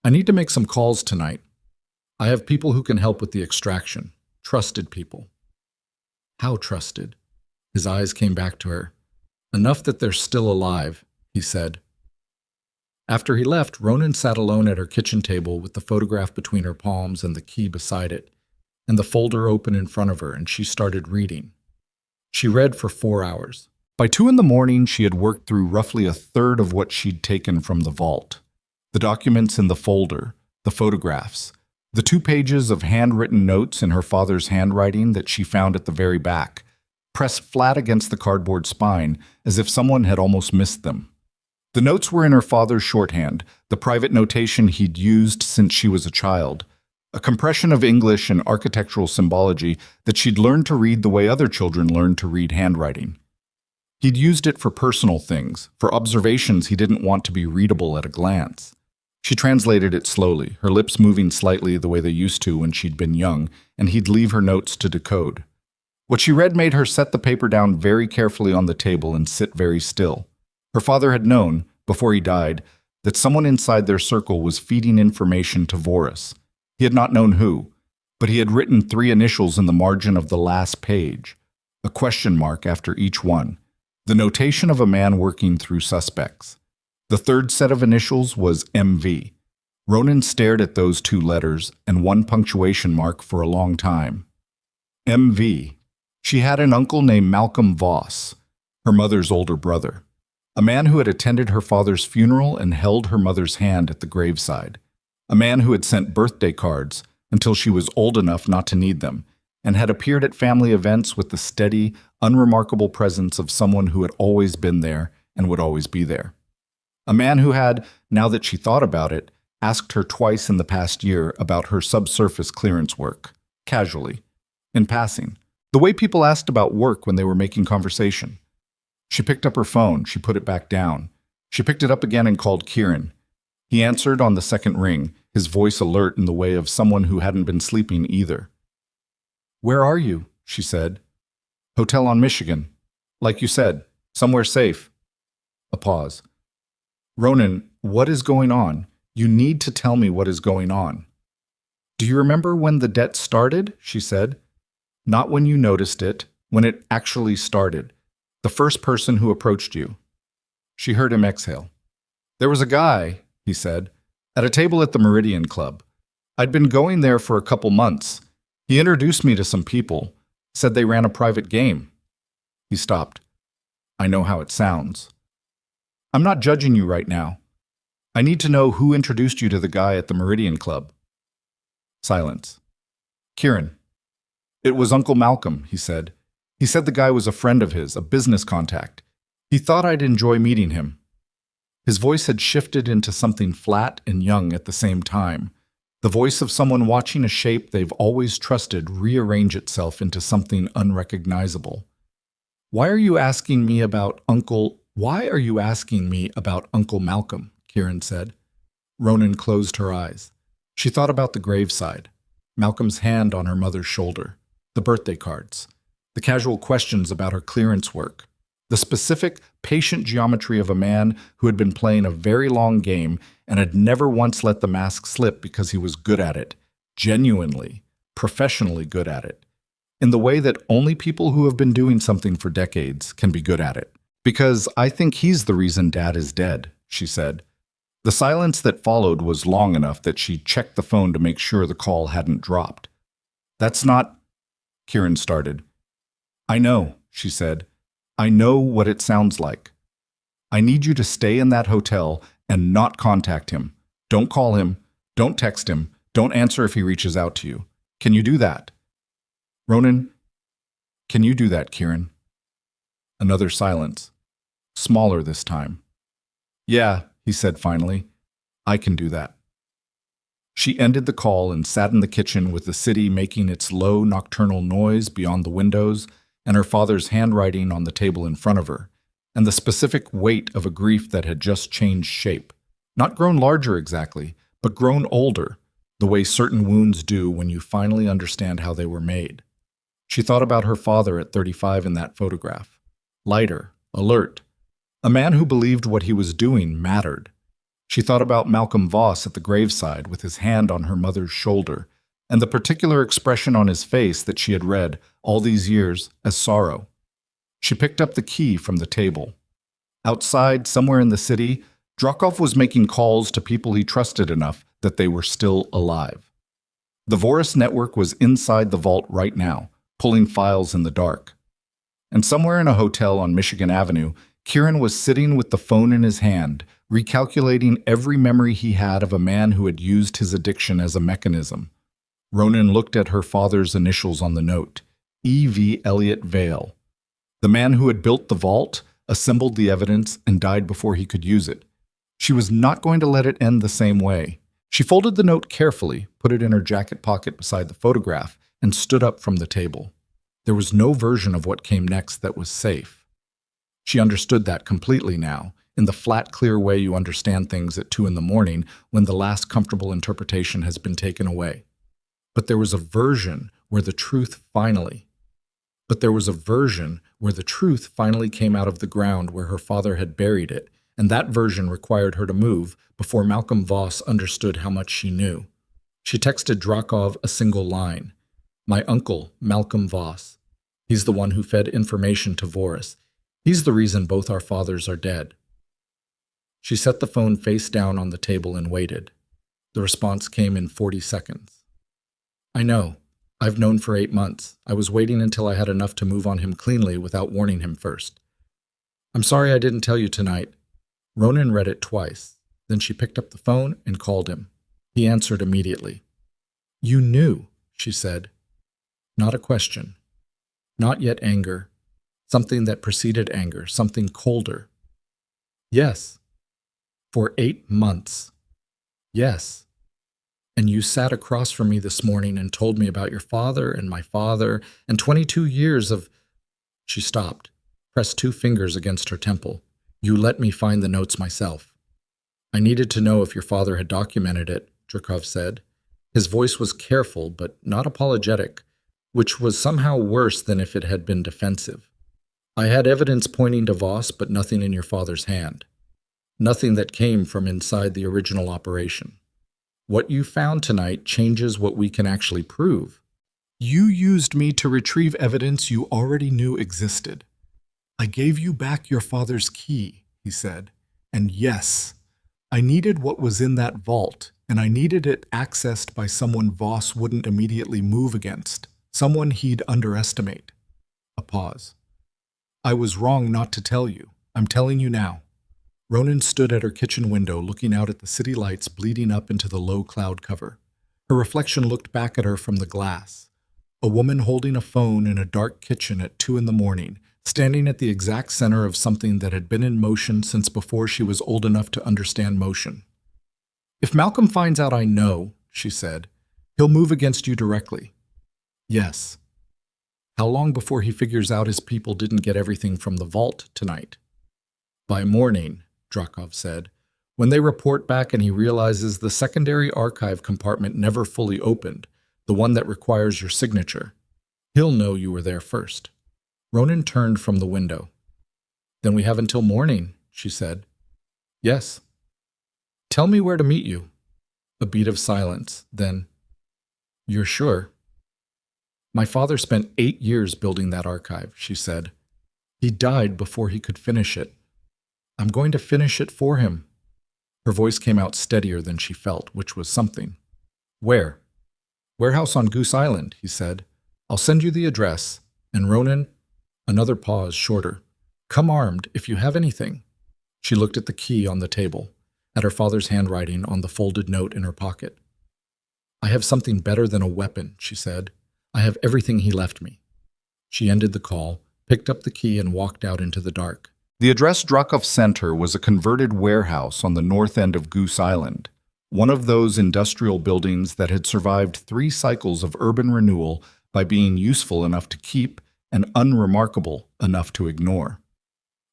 I need to make some calls tonight. I have people who can help with the extraction. Trusted people. How trusted? His eyes came back to her. Enough that they're still alive, he said. After he left, Ronan sat alone at her kitchen table with the photograph between her palms and the key beside it, and the folder open in front of her, and she started reading. She read for 4 hours. By 2 a.m, she had worked through roughly a third of what she'd taken from the vault. The documents in the folder, the photographs, the 2 pages of handwritten notes in her father's handwriting that she found at the very back, pressed flat against the cardboard spine as if someone had almost missed them. The notes were in her father's shorthand, the private notation he'd used since she was a child, a compression of English and architectural symbology that she'd learned to read the way other children learned to read handwriting. He'd used it for personal things, for observations he didn't want to be readable at a glance. She translated it slowly, her lips moving slightly the way they used to when she'd been young, and he'd leave her notes to decode. What she read made her set the paper down very carefully on the table and sit very still. Her father had known, before he died, that someone inside their circle was feeding information to Voris. He had not known who, but he had written 3 initials in the margin of the last page, a question mark after each one, the notation of a man working through suspects. The 3rd set of initials was MV. Ronan stared at those two letters and one punctuation mark for a long time. MV. She had an uncle named Malcolm Voss, her mother's older brother, a man who had attended her father's funeral and held her mother's hand at the graveside, a man who had sent birthday cards until she was old enough not to need them, and had appeared at family events with the steady, unremarkable presence of someone who had always been there and would always be there. A man who had, now that she thought about it, asked her twice in the past year about her subsurface clearance work, casually, in passing, the way people asked about work when they were making conversation. She picked up her phone, she put it back down. She picked it up again and called Kieran. He answered on the second ring, his voice alert in the way of someone who hadn't been sleeping either. "Where are you?" she said. "Hotel on Michigan. Like you said, somewhere safe." A pause. "Ronan, what is going on? You need to tell me what is going on." "Do you remember when the debt started?" she said. "Not when you noticed it, when it actually started. The first person who approached you." She heard him exhale. "There was a guy," he said, "at a table at the Meridian Club. I'd been going there for a couple months. He introduced me to some people, said they ran a private game." He stopped. "I know how it sounds." "I'm not judging you right now. I need to know who introduced you to the guy at the Meridian Club." Silence. "Kieran." "It was Uncle Malcolm," he said. "He said the guy was a friend of his, a business contact. He thought I'd enjoy meeting him." His voice had shifted into something flat and young at the same time, the voice of someone watching a shape they've always trusted rearrange itself into something unrecognizable. Why are you asking me about Uncle Malcolm?" Kieran said. Ronan closed her eyes. She thought about the graveside, Malcolm's hand on her mother's shoulder, the birthday cards, the casual questions about her clearance work, the specific, patient geometry of a man who had been playing a very long game and had never once let the mask slip because he was good at it, genuinely, professionally good at it, in the way that only people who have been doing something for decades can be good at it. "Because I think he's the reason Dad is dead," she said. The silence that followed was long enough that she checked the phone to make sure the call hadn't dropped. "That's not—" Kieran started. "I know," she said. "I know what it sounds like. I need you to stay in that hotel and not contact him. Don't call him. Don't text him. Don't answer if he reaches out to you. Can you do that?" "Ronan, can you do that, Kieran?" Another silence. Smaller this time. "Yeah," he said finally. "I can do that." She ended the call and sat in the kitchen with the city making its low nocturnal noise beyond the windows and her father's handwriting on the table in front of her, and the specific weight of a grief that had just changed shape. Not grown larger exactly, but grown older, the way certain wounds do when you finally understand how they were made. She thought about her father at 35 in that photograph. Lighter, alert. A man who believed what he was doing mattered. She thought about Malcolm Voss at the graveside with his hand on her mother's shoulder, and the particular expression on his face that she had read all these years as sorrow. She picked up the key from the table. Outside, somewhere in the city, Drakov was making calls to people he trusted enough that they were still alive. The Voris network was inside the vault right now, pulling files in the dark. And somewhere in a hotel on Michigan Avenue, Kieran was sitting with the phone in his hand, recalculating every memory he had of a man who had used his addiction as a mechanism. Ronan looked at her father's initials on the note, E.V. Elliott Vale. The man who had built the vault, assembled the evidence, and died before he could use it. She was not going to let it end the same way. She folded the note carefully, put it in her jacket pocket beside the photograph, and stood up from the table. There was no version of what came next that was safe. She understood that completely now, in the flat, clear way you understand things at 2 a.m. when the last comfortable interpretation has been taken away. But there was a version where the truth finally came out of the ground where her father had buried it, and that version required her to move before Malcolm Voss understood how much she knew. She texted Drakov a single line. "My uncle, Malcolm Voss. He's the one who fed information to Voris. He's the reason both our fathers are dead." She set the phone face down on the table and waited. The response came in 40 seconds. I know. I've known for 8 months. I was waiting until I had enough to move on him cleanly without warning him first. I'm sorry I didn't tell you tonight. Ronan read it twice. Then she picked up the phone and called him. He answered immediately. You knew, she said. Not a question. Not yet anger. Something that preceded anger, something colder. Yes. For 8 months. Yes. And you sat across from me this morning and told me about your father and my father and 22 years of... She stopped, pressed 2 fingers against her temple. You let me find the notes myself. I needed to know if your father had documented it, Dracov said. His voice was careful, but not apologetic, which was somehow worse than if it had been defensive. I had evidence pointing to Voss, but nothing in your father's hand. Nothing that came from inside the original operation. What you found tonight changes what we can actually prove. You used me to retrieve evidence you already knew existed. I gave you back your father's key, he said. And yes, I needed what was in that vault, and I needed it accessed by someone Voss wouldn't immediately move against, someone he'd underestimate. A pause. I was wrong not to tell you. I'm telling you now. Ronan stood at her kitchen window looking out at the city lights bleeding up into the low cloud cover. Her reflection looked back at her from the glass. A woman holding a phone in a dark kitchen at 2 a.m, standing at the exact center of something that had been in motion since before she was old enough to understand motion. If Malcolm finds out I know, she said, he'll move against you directly. Yes. How long before he figures out his people didn't get everything from the vault tonight? By morning, Dracov said. When they report back and he realizes the secondary archive compartment never fully opened, the one that requires your signature, he'll know you were there first. Ronan turned from the window. Then we have until morning, she said. Yes. Tell me where to meet you. A beat of silence, then, you're sure? My father spent 8 years building that archive, she said. He died before he could finish it. I'm going to finish it for him. Her voice came out steadier than she felt, which was something. Where? Warehouse on Goose Island, he said. I'll send you the address. And Ronan, another pause shorter. Come armed if you have anything. She looked at the key on the table, at her father's handwriting on the folded note in her pocket. I have something better than a weapon, she said. I have everything he left me. She ended the call, picked up the key, and walked out into the dark. The address Dracov sent her was a converted warehouse on the north end of Goose Island, one of those industrial buildings that had survived 3 cycles of urban renewal by being useful enough to keep and unremarkable enough to ignore.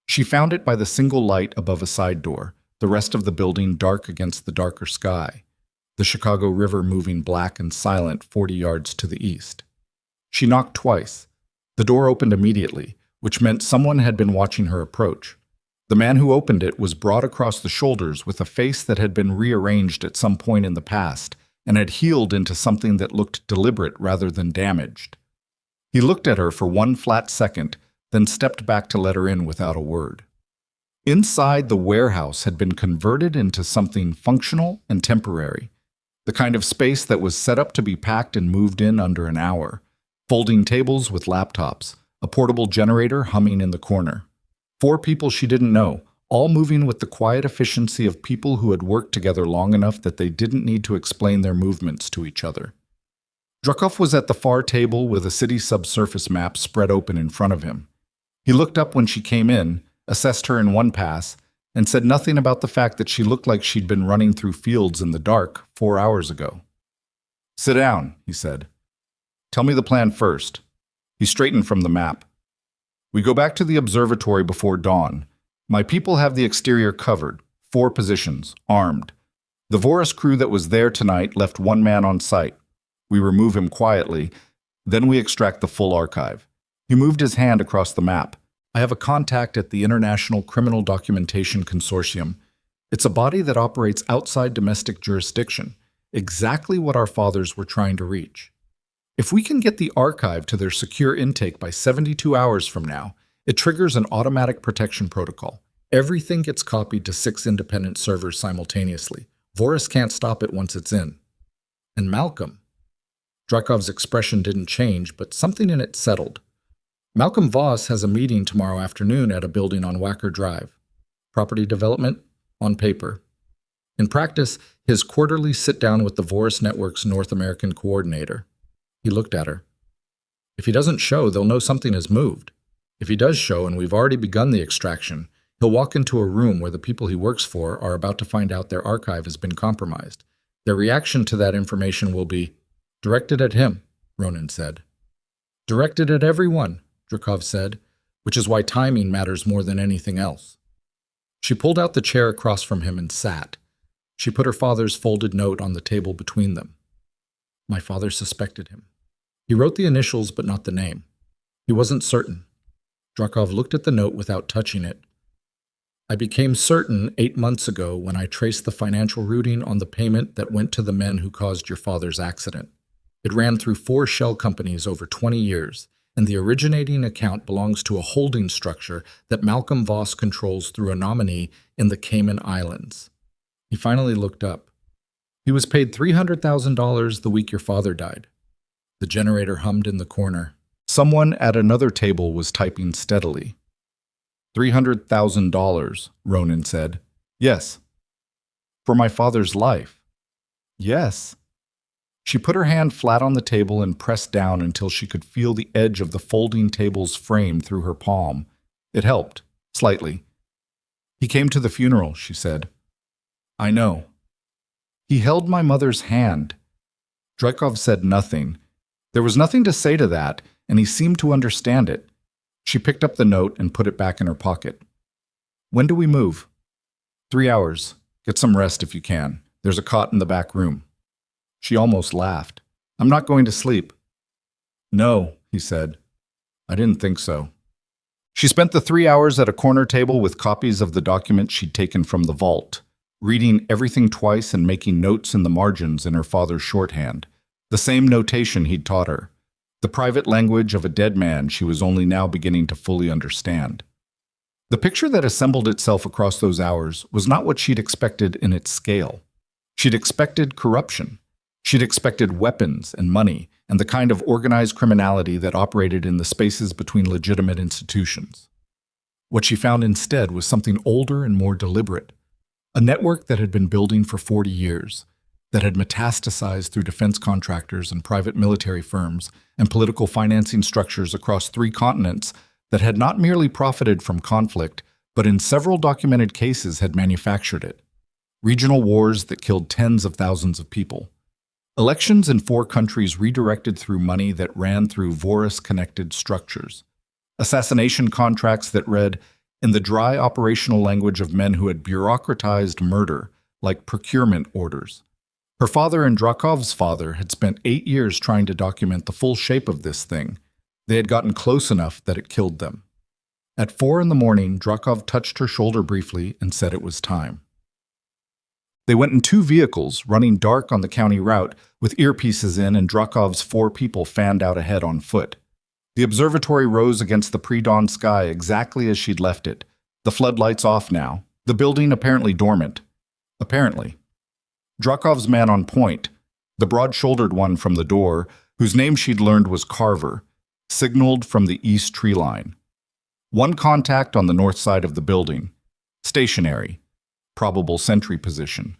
She found it by the single light above a side door, the rest of the building dark against the darker sky, the Chicago River moving black and silent 40 yards to the east. She knocked twice. The door opened immediately, which meant someone had been watching her approach. The man who opened it was broad across the shoulders with a face that had been rearranged at some point in the past and had healed into something that looked deliberate rather than damaged. He looked at her for 1 flat second, then stepped back to let her in without a word. Inside, the warehouse had been converted into something functional and temporary, the kind of space that was set up to be packed and moved in under an hour. Folding tables with laptops, a portable generator humming in the corner. 4 people she didn't know, all moving with the quiet efficiency of people who had worked together long enough that they didn't need to explain their movements to each other. Dracov was at the far table with a city subsurface map spread open in front of him. He looked up when she came in, assessed her in one pass, and said nothing about the fact that she looked like she'd been running through fields in the dark 4 hours ago. Sit down, he said. Tell me the plan first. He straightened from the map. We go back to the observatory before dawn. My people have the exterior covered, 4 positions, armed. The Voris crew that was there tonight left 1 man on site. We remove him quietly, then we extract the full archive. He moved his hand across the map. I have a contact at the International Criminal Documentation Consortium. It's a body that operates outside domestic jurisdiction, exactly what our fathers were trying to reach. If we can get the archive to their secure intake by 72 hours from now, it triggers an automatic protection protocol. Everything gets copied to 6 independent servers simultaneously. Voris can't stop it once it's in. And Malcolm. Dryakov's expression didn't change, but something in it settled. Malcolm Voss has a meeting tomorrow afternoon at a building on Wacker Drive. Property development? On paper. In practice, his quarterly sit-down with the Voris Network's North American coordinator. He looked at her. If he doesn't show, they'll know something has moved. If he does show, and we've already begun the extraction, he'll walk into a room where the people he works for are about to find out their archive has been compromised. Their reaction to that information will be, "Directed at him," Ronan said. "Directed at everyone," Drykov said, which is why timing matters more than anything else. She pulled out the chair across from him and sat. She put her father's folded note on the table between them. My father suspected him. He wrote the initials but not the name. He wasn't certain. Drykov looked at the note without touching it. "I became certain 8 months ago when I traced the financial routing on the payment that went to the men who caused your father's accident. It ran through 4 shell companies over 20 years, and the originating account belongs to a holding structure that Malcolm Voss controls through a nominee in the Cayman Islands." He finally looked up. "He was paid $300,000 the week your father died." The generator hummed in the corner. Someone at another table was typing steadily. $300,000, Ronan said. "Yes." "For my father's life." "Yes." She put her hand flat on the table and pressed down until she could feel the edge of the folding table's frame through her palm. It helped, slightly. "He came to the funeral," she said. "I know." "He held my mother's hand." Drykov said nothing. There was nothing to say to that, and he seemed to understand it. She picked up the note and put it back in her pocket. "When do we move?" 3 hours. Get some rest if you can. There's a cot in the back room." She almost laughed. "I'm not going to sleep." "No," he said. "I didn't think so." She spent the 3 hours at a corner table with copies of the documents she'd taken from the vault, reading everything twice and making notes in the margins in her father's shorthand, the same notation he'd taught her, the private language of a dead man she was only now beginning to fully understand. The picture that assembled itself across those hours was not what she'd expected in its scale. She'd expected corruption. She'd expected weapons and money and the kind of organized criminality that operated in the spaces between legitimate institutions. What she found instead was something older and more deliberate, a network that had been building for 40 years, that had metastasized through defense contractors and private military firms and political financing structures across 3 continents that had not merely profited from conflict, but in several documented cases had manufactured it. Regional wars that killed tens of thousands of people. Elections in 4 countries redirected through money that ran through Voris-connected structures. Assassination contracts that read, in the dry operational language of men who had bureaucratized murder, like procurement orders. Her father and Dryakov's father had spent 8 years trying to document the full shape of this thing. They had gotten close enough that it killed them. At 4 in the morning, Drykov touched her shoulder briefly and said it was time. They went in 2 vehicles, running dark on the county route, with earpieces in and Dryakov's 4 people fanned out ahead on foot. The observatory rose against the pre-dawn sky exactly as she'd left it, the floodlights off now, the building apparently dormant. Apparently. Dryakov's man on point, the broad-shouldered one from the door, whose name she'd learned was Carver, signaled from the east tree line. 1 contact on the north side of the building. Stationary. Probable sentry position.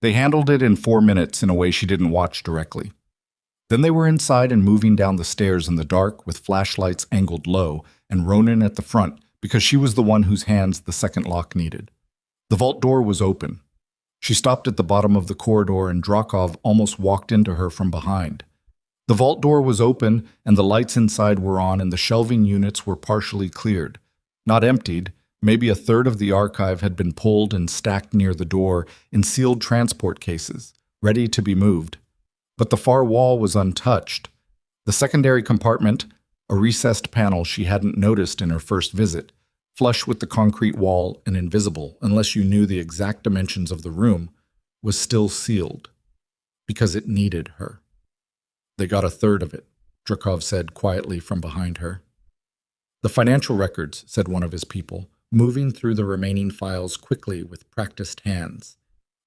They handled it in 4 minutes in a way she didn't watch directly. Then they were inside and moving down the stairs in the dark with flashlights angled low and Ronan at the front because she was the one whose hands the second lock needed. The vault door was open. She stopped at the bottom of the corridor and Drykov almost walked into her from behind. The vault door was open and the lights inside were on and the shelving units were partially cleared. Not emptied. Maybe a third of the archive had been pulled and stacked near the door in sealed transport cases, ready to be moved. But the far wall was untouched. The secondary compartment, a recessed panel she hadn't noticed in her first visit, flush with the concrete wall and invisible unless you knew the exact dimensions of the room, was still sealed. Because it needed her. "They got a third of it," Drykov said quietly from behind her. "The financial records," said one of his people, moving through the remaining files quickly with practiced hands.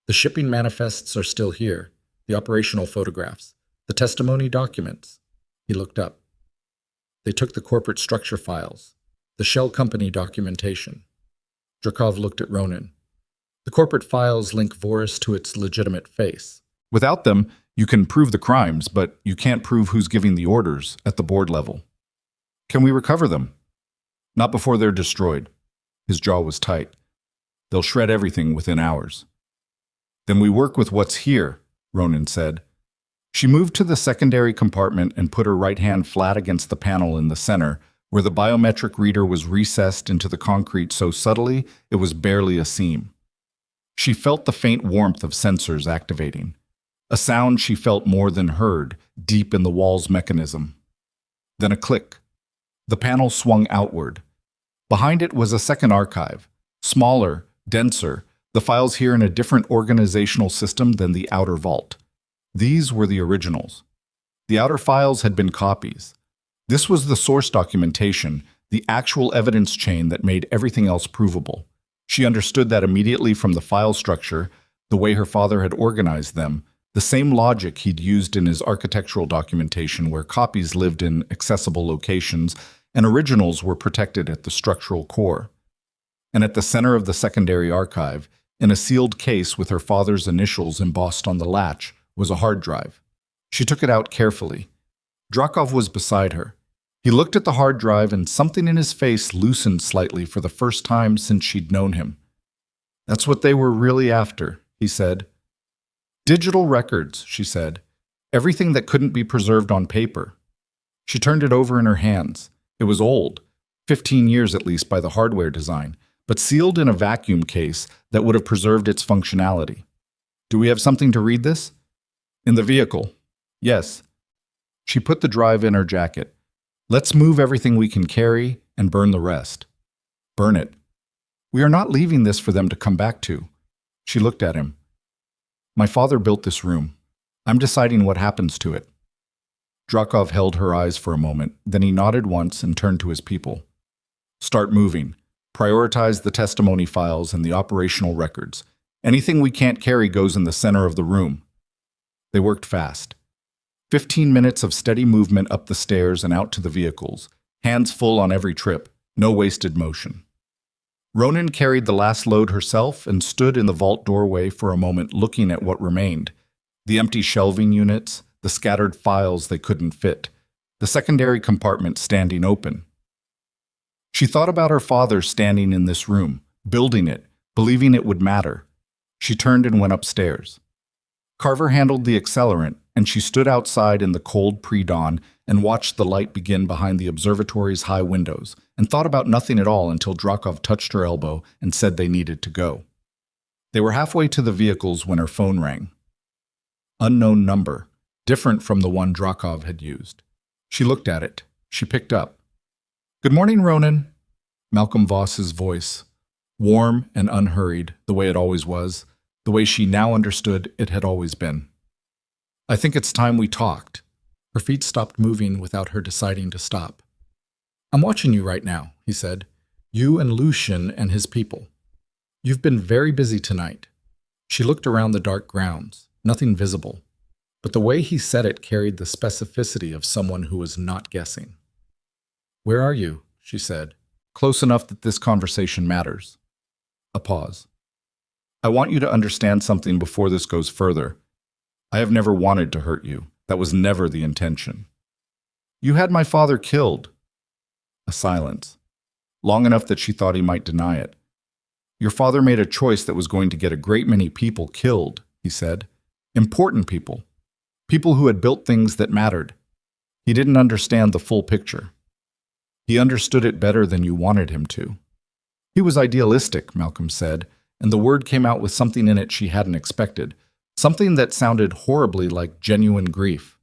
The shipping manifests are still here, the operational photographs, the testimony documents. He looked up. They took the corporate structure files, the shell company documentation. Drakov looked at Ronan. The corporate files link Voris to its legitimate face. Without them, you can prove the crimes, but you can't prove who's giving the orders at the board level. Can we recover them? Not before they're destroyed. His jaw was tight. They'll shred everything within hours. Then we work with what's here, Ronan said. She moved to the secondary compartment and put her right hand flat against the panel in the center, where the biometric reader was recessed into the concrete so subtly it was barely a seam. She felt the faint warmth of sensors activating, a sound she felt more than heard, deep in the wall's mechanism. Then a click. The panel swung outward. Behind it was a second archive, smaller, denser, the files here in a different organizational system than the outer vault. These were the originals. The outer files had been copies. This was the source documentation, the actual evidence chain that made everything else provable. She understood that immediately from the file structure, the way her father had organized them, the same logic he'd used in his architectural documentation where copies lived in accessible locations and originals were protected at the structural core. And at the center of the secondary archive, in a sealed case with her father's initials embossed on the latch, was a hard drive. She took it out carefully. Drakov was beside her. He looked at the hard drive and something in his face loosened slightly for the first time since she'd known him. That's what they were really after, he said. Digital records, she said. Everything that couldn't be preserved on paper. She turned it over in her hands. It was old, 15 years at least by the hardware design, but sealed in a vacuum case that would have preserved its functionality. Do we have something to read this? In the vehicle. Yes. She put the drive in her jacket. Let's move everything we can carry and burn the rest. Burn it. We are not leaving this for them to come back to. She looked at him. My father built this room. I'm deciding what happens to it. Drakov held her eyes for a moment, then he nodded once and turned to his people. Start moving. Prioritize the testimony files and the operational records. Anything we can't carry goes in the center of the room. They worked fast. 15 minutes of steady movement up the stairs and out to the vehicles, hands full on every trip, no wasted motion. Ronan carried the last load herself and stood in the vault doorway for a moment looking at what remained. The empty shelving units, the scattered files they couldn't fit, the secondary compartment standing open. She thought about her father standing in this room, building it, believing it would matter. She turned and went upstairs. Carver handled the accelerant, and she stood outside in the cold pre-dawn and watched the light begin behind the observatory's high windows, and thought about nothing at all until Drakov touched her elbow and said they needed to go. They were halfway to the vehicles when her phone rang. Unknown number, different from the one Drakov had used. She looked at it. She picked up. Good morning, Ronan. Malcolm Voss's voice, warm and unhurried, the way it always was, the way she now understood it had always been. I think it's time we talked. Her feet stopped moving without her deciding to stop. I'm watching you right now, he said. You and Lucian and his people. You've been very busy tonight. She looked around the dark grounds, nothing visible, but the way he said it carried the specificity of someone who was not guessing. Where are you? She said, close enough that this conversation matters. A pause. I want you to understand something before this goes further. I have never wanted to hurt you. That was never the intention. You had my father killed. A silence, long enough that she thought he might deny it. Your father made a choice that was going to get a great many people killed, he said. Important people. People who had built things that mattered. He didn't understand the full picture. He understood it better than you wanted him to. He was idealistic, Malcolm said, and the word came out with something in it she hadn't expected, something that sounded horribly like genuine grief.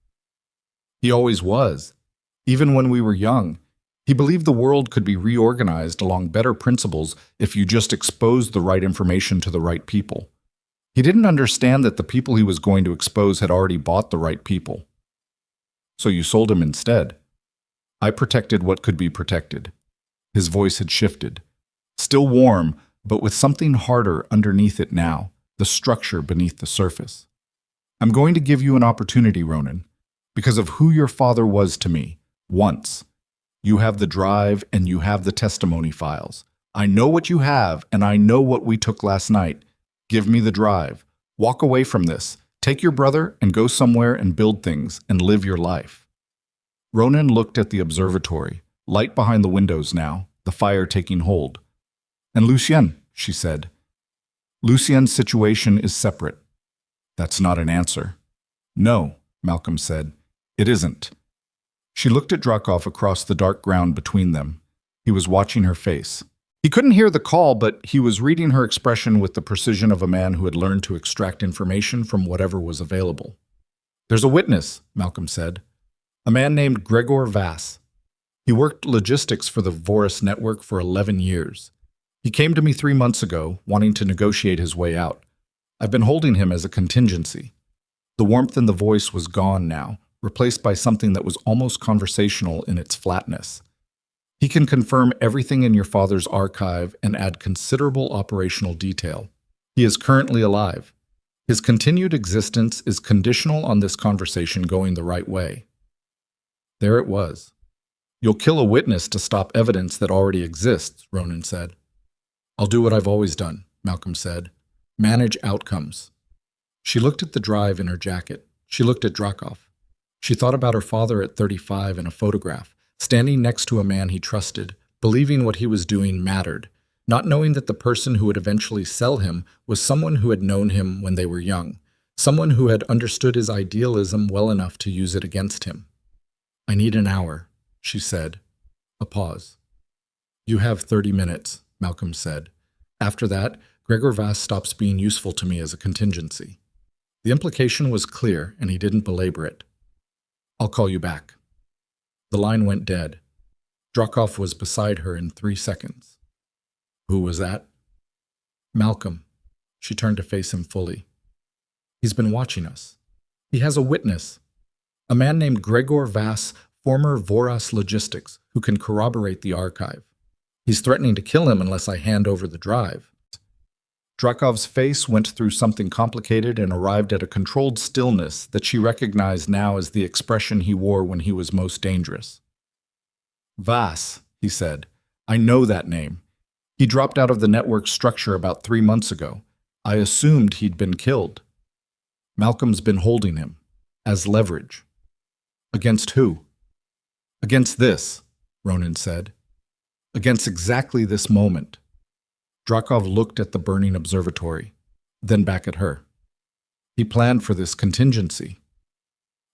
He always was. Even when we were young, he believed the world could be reorganized along better principles if you just exposed the right information to the right people. He didn't understand that the people he was going to expose had already bought the right people. So you sold him instead. I protected what could be protected. His voice had shifted. Still warm, but with something harder underneath it now, the structure beneath the surface. I'm going to give you an opportunity, Ronan, because of who your father was to me, once. You have the drive and you have the testimony files. I know what you have and I know what we took last night. Give me the drive. Walk away from this. Take your brother and go somewhere and build things and live your life. Ronan looked at the observatory, light behind the windows now, the fire taking hold. And Lucien, she said. Lucien's situation is separate. That's not an answer. No, Malcolm said. It isn't. She looked at Drakov across the dark ground between them. He was watching her face. He couldn't hear the call, but he was reading her expression with the precision of a man who had learned to extract information from whatever was available. There's a witness, Malcolm said. A man named Gregor Vass. He worked logistics for the Vorus network for 11 years. He came to me 3 months ago, wanting to negotiate his way out. I've been holding him as a contingency. The warmth in the voice was gone now, replaced by something that was almost conversational in its flatness. He can confirm everything in your father's archive and add considerable operational detail. He is currently alive. His continued existence is conditional on this conversation going the right way. There it was. You'll kill a witness to stop evidence that already exists, Ronan said. I'll do what I've always done, Malcolm said. Manage outcomes. She looked at the drive in her jacket. She looked at Drakov. She thought about her father at 35 in a photograph, standing next to a man he trusted, believing what he was doing mattered, not knowing that the person who would eventually sell him was someone who had known him when they were young, someone who had understood his idealism well enough to use it against him. I need an hour, she said. A pause. You have 30 minutes, Malcolm said. After that, Gregor Vass stops being useful to me as a contingency. The implication was clear, and he didn't belabor it. I'll call you back. The line went dead. Drakov was beside her in 3 seconds. Who was that? Malcolm. She turned to face him fully. He's been watching us. He has a witness. A man named Gregor Vass, former Voras Logistics, who can corroborate the archive. He's threatening to kill him unless I hand over the drive. Drakov's face went through something complicated and arrived at a controlled stillness that she recognized now as the expression he wore when he was most dangerous. Vass, he said. I know that name. He dropped out of the network structure about 3 months ago. I assumed he'd been killed. Malcolm's been holding him, as leverage. Against who? Against this, Ronan said. Against exactly this moment. Drakov looked at the burning observatory, then back at her. He planned for this contingency.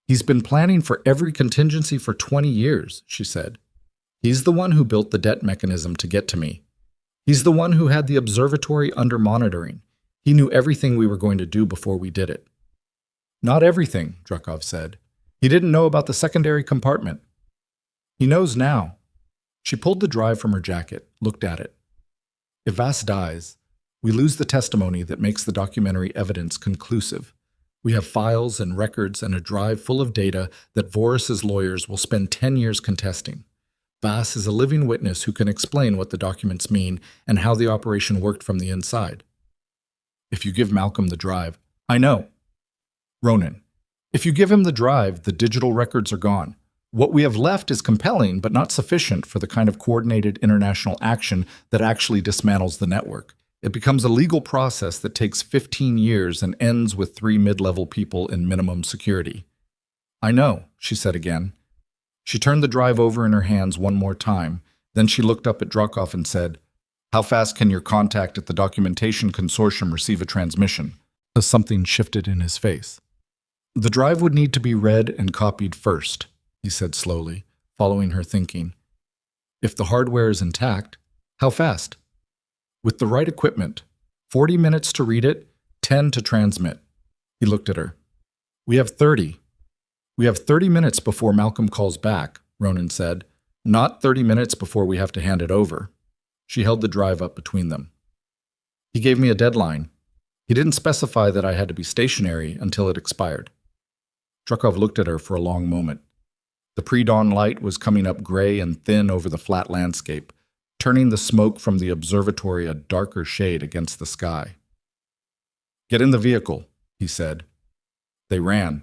He's been planning for every contingency for 20 years, she said. He's the one who built the debt mechanism to get to me. He's the one who had the observatory under monitoring. He knew everything we were going to do before we did it. Not everything, Drakov said. He didn't know about the secondary compartment. He knows now. She pulled the drive from her jacket, looked at it. If Vass dies, we lose the testimony that makes the documentary evidence conclusive. We have files and records and a drive full of data that Vorus's lawyers will spend 10 years contesting. Vass is a living witness who can explain what the documents mean and how the operation worked from the inside. If you give Malcolm the drive, I know. Ronan, if you give him the drive, the digital records are gone. What we have left is compelling, but not sufficient for the kind of coordinated international action that actually dismantles the network. It becomes a legal process that takes 15 years and ends with 3 mid-level people in minimum security. I know, she said again. She turned the drive over in her hands one more time. Then she looked up at Drakov and said, How fast can your contact at the documentation consortium receive a transmission? As something shifted in his face. The drive would need to be read and copied first, he said slowly, following her thinking. If the hardware is intact, how fast? With the right equipment, 40 minutes to read it, 10 to transmit. He looked at her. We have 30. We have 30 minutes before Malcolm calls back, Ronan said, not 30 minutes before we have to hand it over. She held the drive up between them. He gave me a deadline. He didn't specify that I had to be stationary until it expired. Drakov looked at her for a long moment. The pre-dawn light was coming up gray and thin over the flat landscape, turning the smoke from the observatory a darker shade against the sky. Get in the vehicle, he said. They ran.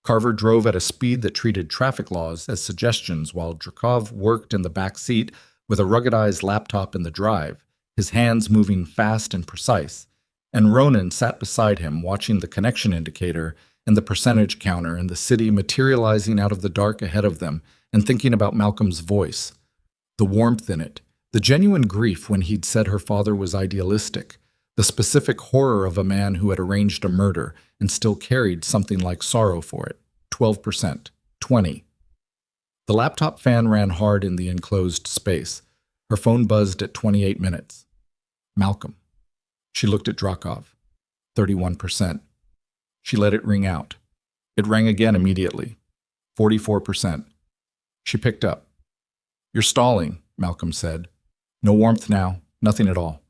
Carver drove at a speed that treated traffic laws as suggestions while Drakov worked in the back seat with a ruggedized laptop in the drive, his hands moving fast and precise, and Ronan sat beside him watching the connection indicator and the percentage counter and the city materializing out of the dark ahead of them and thinking about Malcolm's voice, the warmth in it, the genuine grief when he'd said her father was idealistic, the specific horror of a man who had arranged a murder and still carried something like sorrow for it. 12%, 20%. The laptop fan ran hard in the enclosed space. Her phone buzzed at 28 minutes. Malcolm. She looked at Drakov. 31%. She let it ring out. It rang again immediately. 44%. She picked up. You're stalling, Malcolm said. No warmth now, nothing at all.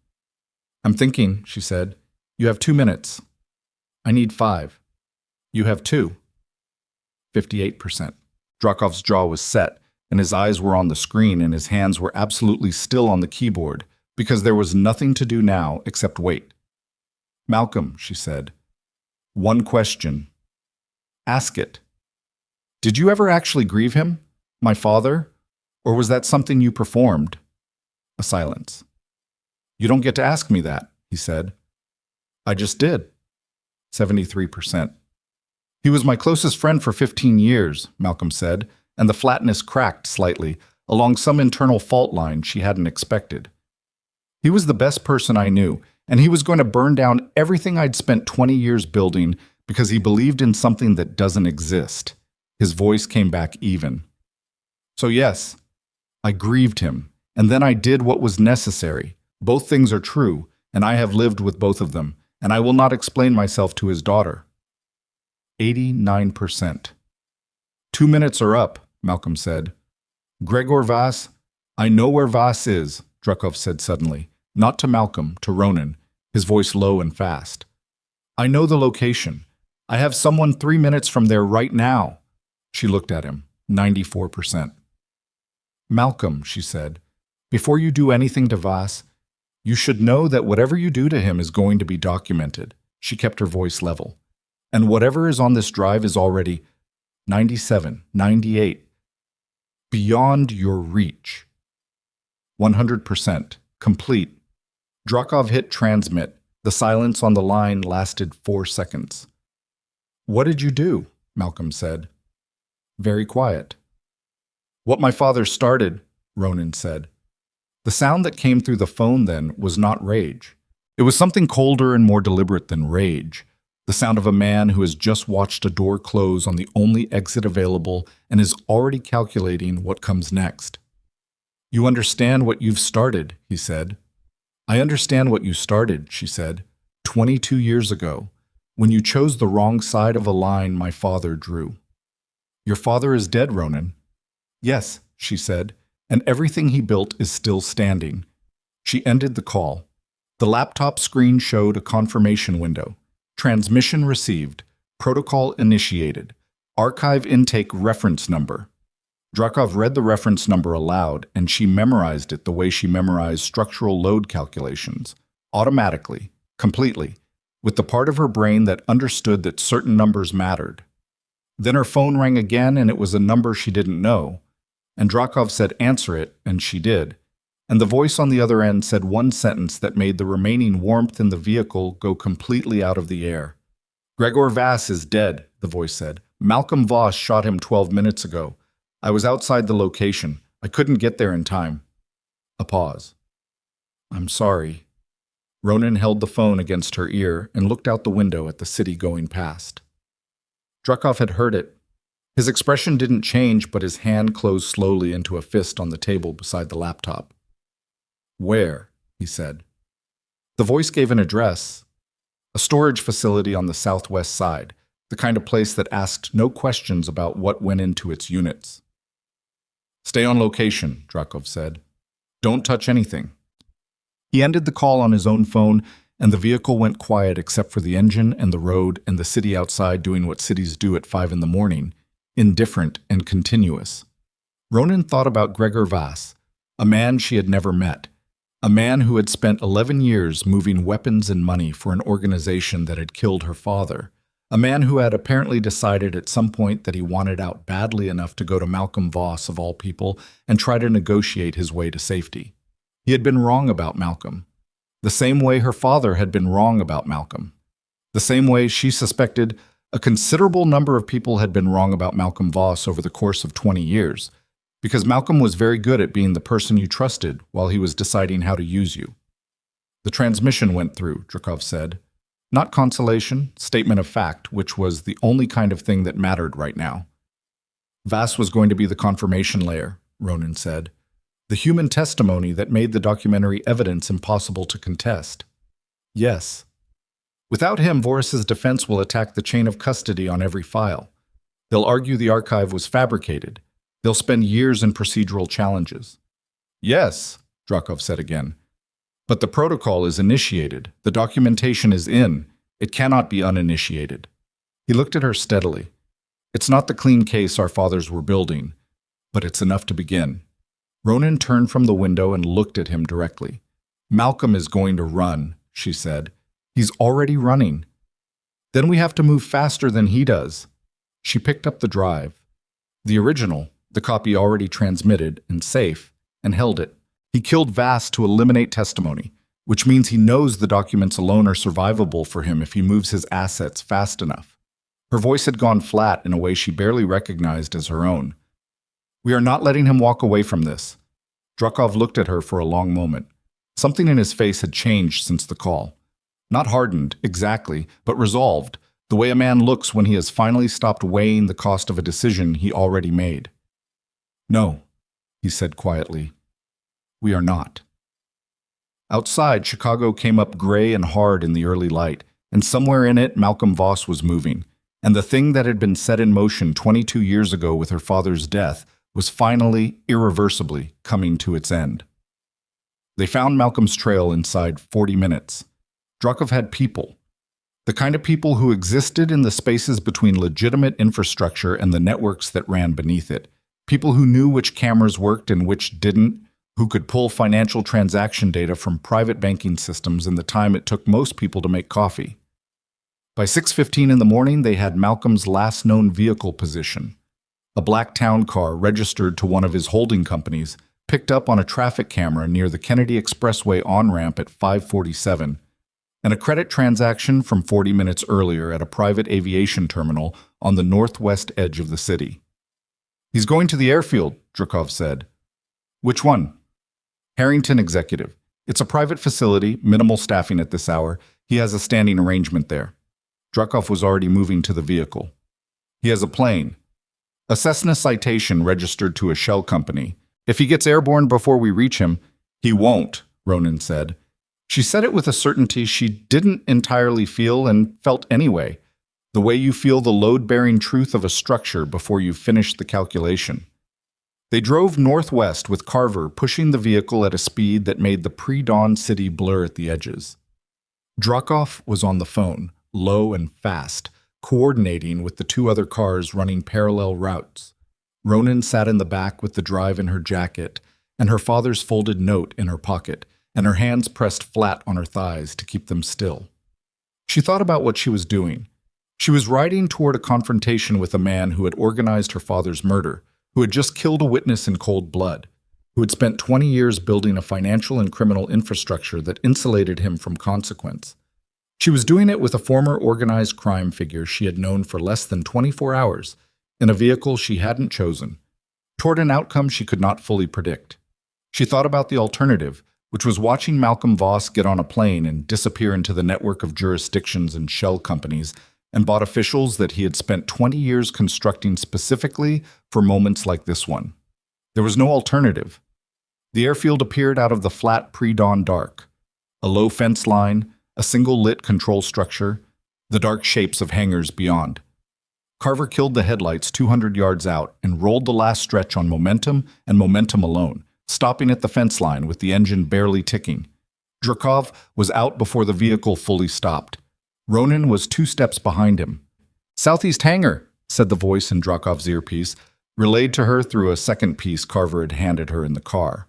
I'm thinking, she said. You have 2 minutes. I need 5. You have 2. 58%. Drakov's jaw was set, and his eyes were on the screen, and his hands were absolutely still on the keyboard, because there was nothing to do now except wait. Malcolm, she said. One question. Ask it. Did you ever actually grieve him, my father, or was that something you performed? A silence. You don't get to ask me that, he said. I just did. 73%. He was my closest friend for 15 years, Malcolm said, and the flatness cracked slightly along some internal fault line she hadn't expected. He was the best person I knew, and he was going to burn down everything I'd spent 20 years building because he believed in something that doesn't exist. His voice came back even. So yes, I grieved him, and then I did what was necessary. Both things are true, and I have lived with both of them, and I will not explain myself to his daughter. 89%. 2 minutes are up, Malcolm said. Gregor Vass, I know where Vass is, Drakov said suddenly, not to Malcolm, to Ronan, his voice low and fast. I know the location. I have someone 3 minutes from there right now. She looked at him, 94%. Malcolm, she said, before you do anything to Vass, you should know that whatever you do to him is going to be documented. She kept her voice level. And whatever is on this drive is already 97, 98, beyond your reach. 100%, complete. Drakov hit transmit. The silence on the line lasted 4 seconds. What did you do? Malcolm said. Very quiet. What my father started, Ronan said. The sound that came through the phone then was not rage. It was something colder and more deliberate than rage. The sound of a man who has just watched a door close on the only exit available and is already calculating what comes next. You understand what you've started, he said. I understand what you started, she said, 22 years ago, when you chose the wrong side of a line my father drew. Your father is dead, Ronan. Yes, she said, and everything he built is still standing. She ended the call. The laptop screen showed a confirmation window. Transmission received. Protocol initiated. Archive intake reference number. Drakov read the reference number aloud, and she memorized it the way she memorized structural load calculations, automatically, completely, with the part of her brain that understood that certain numbers mattered. Then her phone rang again, and it was a number she didn't know. And Drakov said, answer it, and she did. And the voice on the other end said one sentence that made the remaining warmth in the vehicle go completely out of the air. Gregor Vass is dead, the voice said. Malcolm Voss shot him 12 minutes ago. I was outside the location. I couldn't get there in time. A pause. I'm sorry. Ronan held the phone against her ear and looked out the window at the city going past. Drakov had heard it. His expression didn't change, but his hand closed slowly into a fist on the table beside the laptop. Where? He said. The voice gave an address. A storage facility on the southwest side, the kind of place that asked no questions about what went into its units. Stay on location, Drakov said. Don't touch anything. He ended the call on his own phone, and the vehicle went quiet except for the engine and the road and the city outside doing what cities do at 5 a.m, indifferent and continuous. Ronan thought about Gregor Vass, a man she had never met, A man who had spent 11 years moving weapons and money for an organization that had killed her father. A man who had apparently decided at some point that he wanted out badly enough to go to Malcolm Voss, of all people, and try to negotiate his way to safety. He had been wrong about Malcolm. The same way her father had been wrong about Malcolm. The same way she suspected a considerable number of people had been wrong about Malcolm Voss over the course of 20 years, because Malcolm was very good at being the person you trusted while he was deciding how to use you. The transmission went through, Drukov said. Not consolation, statement of fact, which was the only kind of thing that mattered right now. Vass was going to be the confirmation layer, Ronan said. The human testimony that made the documentary evidence impossible to contest. Yes. Without him, Voris's defense will attack the chain of custody on every file. They'll argue the archive was fabricated. They'll spend years in procedural challenges. Yes, Drukov said again. But the protocol is initiated. The documentation is in. It cannot be uninitiated. He looked at her steadily. It's not the clean case our fathers were building, but it's enough to begin. Ronan turned from the window and looked at him directly. Malcolm is going to run, she said. He's already running. Then we have to move faster than he does. She picked up the drive. The original, the copy already transmitted and safe, and held it. He killed Vass to eliminate testimony, which means he knows the documents alone are survivable for him if he moves his assets fast enough. Her voice had gone flat in a way she barely recognized as her own. We are not letting him walk away from this. Drukov looked at her for a long moment. Something in his face had changed since the call. Not hardened, exactly, but resolved, the way a man looks when he has finally stopped weighing the cost of a decision he already made. No, he said quietly. We are not. Outside, Chicago came up gray and hard in the early light, and somewhere in it Malcolm Voss was moving, and the thing that had been set in motion 22 years ago with her father's death was finally, irreversibly, coming to its end. They found Malcolm's trail inside 40 minutes. Drukov had people. The kind of people who existed in the spaces between legitimate infrastructure and the networks that ran beneath it. People who knew which cameras worked and which didn't, who could pull financial transaction data from private banking systems in the time it took most people to make coffee. By 6:15 in the morning, they had Malcolm's last known vehicle position. A black town car registered to one of his holding companies, picked up on a traffic camera near the Kennedy Expressway on-ramp at 5:47, and a credit transaction from 40 minutes earlier at a private aviation terminal on the northwest edge of the city. He's going to the airfield, Drukov said. Which one? Harrington Executive. It's a private facility, minimal staffing at this hour. He has a standing arrangement there. Drukov was already moving to the vehicle. He has a plane. A Cessna Citation registered to a shell company. If he gets airborne before we reach him, he won't, Ronan said. She said it with a certainty she didn't entirely feel and felt anyway, the way you feel the load-bearing truth of a structure before you finish the calculation. They drove northwest with Carver pushing the vehicle at a speed that made the pre-dawn city blur at the edges. Drukov was on the phone, low and fast, coordinating with the two other cars running parallel routes. Ronan sat in the back with the drive in her jacket and her father's folded note in her pocket, and her hands pressed flat on her thighs to keep them still. She thought about what she was doing. She was riding toward a confrontation with a man who had organized her father's murder, who had just killed a witness in cold blood, who had spent 20 years building a financial and criminal infrastructure that insulated him from consequence. She was doing it with a former organized crime figure she had known for less than 24 hours, in a vehicle she hadn't chosen, toward an outcome she could not fully predict. She thought about the alternative, which was watching Malcolm Voss get on a plane and disappear into the network of jurisdictions and shell companies and bought officials that he had spent 20 years constructing specifically for moments like this one. There was no alternative. The airfield appeared out of the flat pre-dawn dark. A low fence line, a single lit control structure, the dark shapes of hangars beyond. Carver killed the headlights 200 yards out and rolled the last stretch on momentum and momentum alone, stopping at the fence line with the engine barely ticking. Drukov was out before the vehicle fully stopped. Ronan was 2 steps behind him. "Southeast hangar," said the voice in Drukov's earpiece, relayed to her through a second piece Carver had handed her in the car.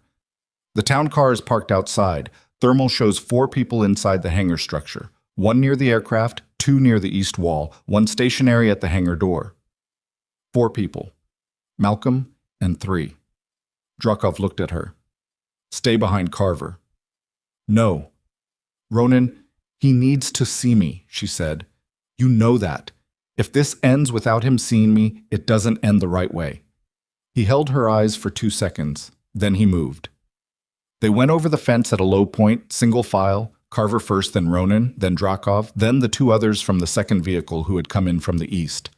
The town car is parked outside. Thermal shows 4 people inside the hangar structure. 1 near the aircraft, 2 near the east wall, 1 stationary at the hangar door. 4 people. Malcolm and 3. Drakov looked at her. Stay behind Carver. No. Ronan, he needs to see me, she said. You know that. If this ends without him seeing me, it doesn't end the right way. He held her eyes for 2 seconds. Then he moved. They went over the fence at a low point, single file, Carver first, then Ronan, then Drakov, then the 2 others from the second vehicle who had come in from the east.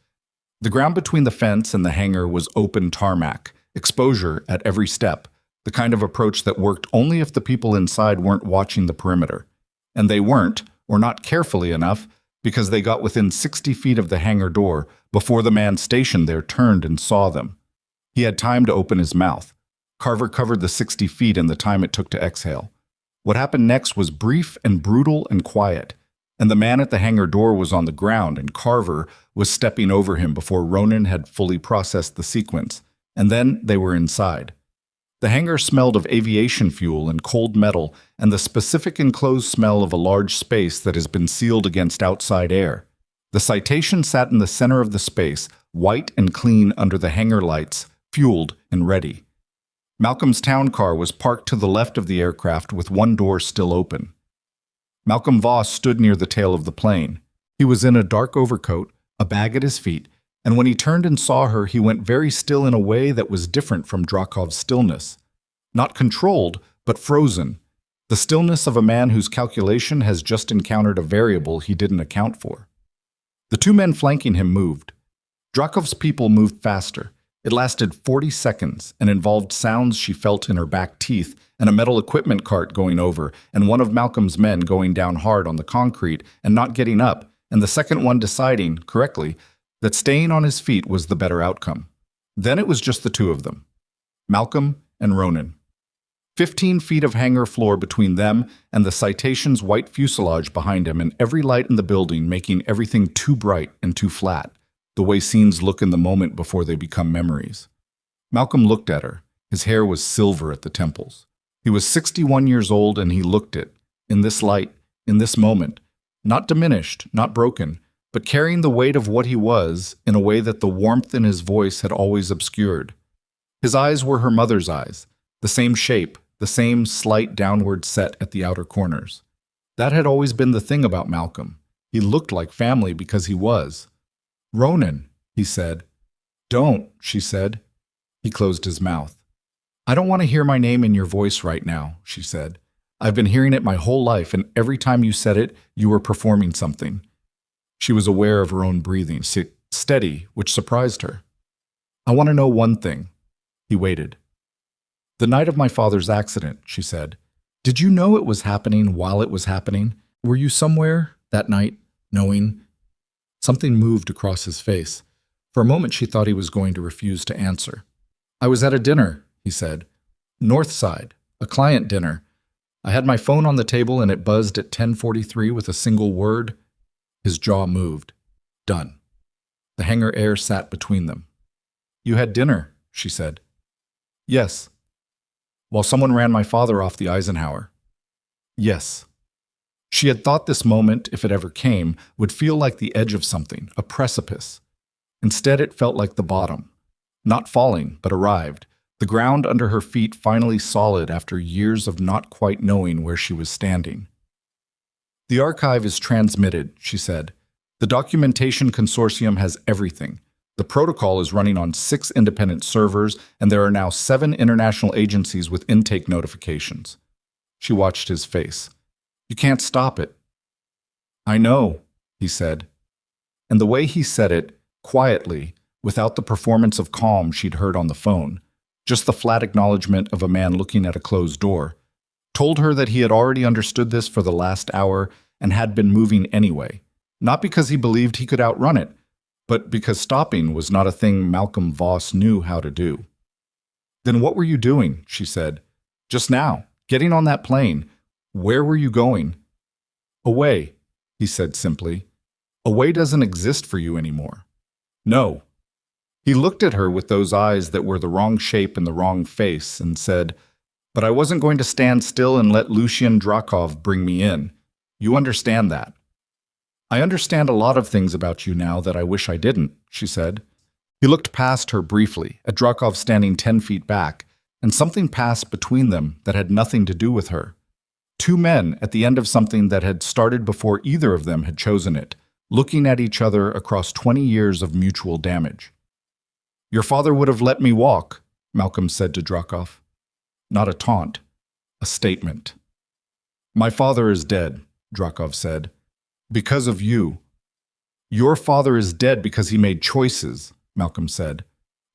The ground between the fence and the hangar was open tarmac, exposure at every step, the kind of approach that worked only if the people inside weren't watching the perimeter. And they weren't, or not carefully enough, because they got within 60 feet of the hangar door before the man stationed there turned and saw them. He had time to open his mouth. Carver covered the 60 feet in the time it took to exhale. What happened next was brief and brutal and quiet, and the man at the hangar door was on the ground and Carver was stepping over him before Ronan had fully processed the sequence, and then they were inside. The hangar smelled of aviation fuel and cold metal and the specific enclosed smell of a large space that has been sealed against outside air. The Citation sat in the center of the space, white and clean under the hangar lights, fueled and ready. Malcolm's town car was parked to the left of the aircraft with 1 door still open. Malcolm Voss stood near the tail of the plane. He was in a dark overcoat, a bag at his feet, and when he turned and saw her, he went very still in a way that was different from Drakov's stillness. Not controlled, but frozen. The stillness of a man whose calculation has just encountered a variable he didn't account for. The 2 men flanking him moved. Drakov's people moved faster. It lasted 40 seconds and involved sounds she felt in her back teeth and a metal equipment cart going over and one of Malcolm's men going down hard on the concrete and not getting up, and the second one deciding, correctly, that staying on his feet was the better outcome. Then it was just the 2 of them, Malcolm and Ronan. 15 feet of hangar floor between them and the Citation's white fuselage behind him, and every light in the building making everything too bright and too flat, the way scenes look in the moment before they become memories. Malcolm looked at her. His hair was silver at the temples. He was 61 years old, and he looked it, in this light, in this moment, not diminished, not broken, but carrying the weight of what he was in a way that the warmth in his voice had always obscured. His eyes were her mother's eyes, the same shape, the same slight downward set at the outer corners. That had always been the thing about Malcolm. He looked like family because he was. Ronan, he said. Don't, she said. He closed his mouth. I don't want to hear my name in your voice right now, she said. I've been hearing it my whole life, and every time you said it, you were performing something. She was aware of her own breathing, steady, which surprised her. I want to know one thing. He waited. The night of my father's accident, she said. Did you know it was happening while it was happening? Were you somewhere that night, knowing? Something moved across his face. For a moment she thought he was going to refuse to answer. I was at a dinner, he said. North Side, a client dinner. I had my phone on the table and it buzzed at 10:43 with a single word. His jaw moved. Done. The hangar air sat between them. You had dinner, she said. Yes. While someone ran my father off the Eisenhower. Yes. She had thought this moment, if it ever came, would feel like the edge of something, a precipice. Instead, it felt like the bottom. Not falling, but arrived, the ground under her feet finally solid after years of not quite knowing where she was standing. The archive is transmitted, she said. The documentation consortium has everything. The protocol is running on 6 independent servers, and there are now 7 international agencies with intake notifications. She watched his face. You can't stop it. I know, he said. And the way he said it, quietly, without the performance of calm she'd heard on the phone, just the flat acknowledgement of a man looking at a closed door, told her that he had already understood this for the last hour and had been moving anyway, not because he believed he could outrun it, but because stopping was not a thing Malcolm Voss knew how to do. Then what were you doing, she said. Just now, getting on that plane. Where were you going? Away, he said simply. Away doesn't exist for you anymore. No. He looked at her with those eyes that were the wrong shape and the wrong face and said, But I wasn't going to stand still and let Lucian Drakov bring me in. You understand that. I understand a lot of things about you now that I wish I didn't, she said. He looked past her briefly, at Drakov standing 10 feet back, and something passed between them that had nothing to do with her. Two men at the end of something that had started before either of them had chosen it, looking at each other across 20 years of mutual damage. Your father would have let me walk, Malcolm said to Drakov. Not a taunt, a statement. My father is dead, Drakov said. Because of you. Your father is dead because he made choices, Malcolm said.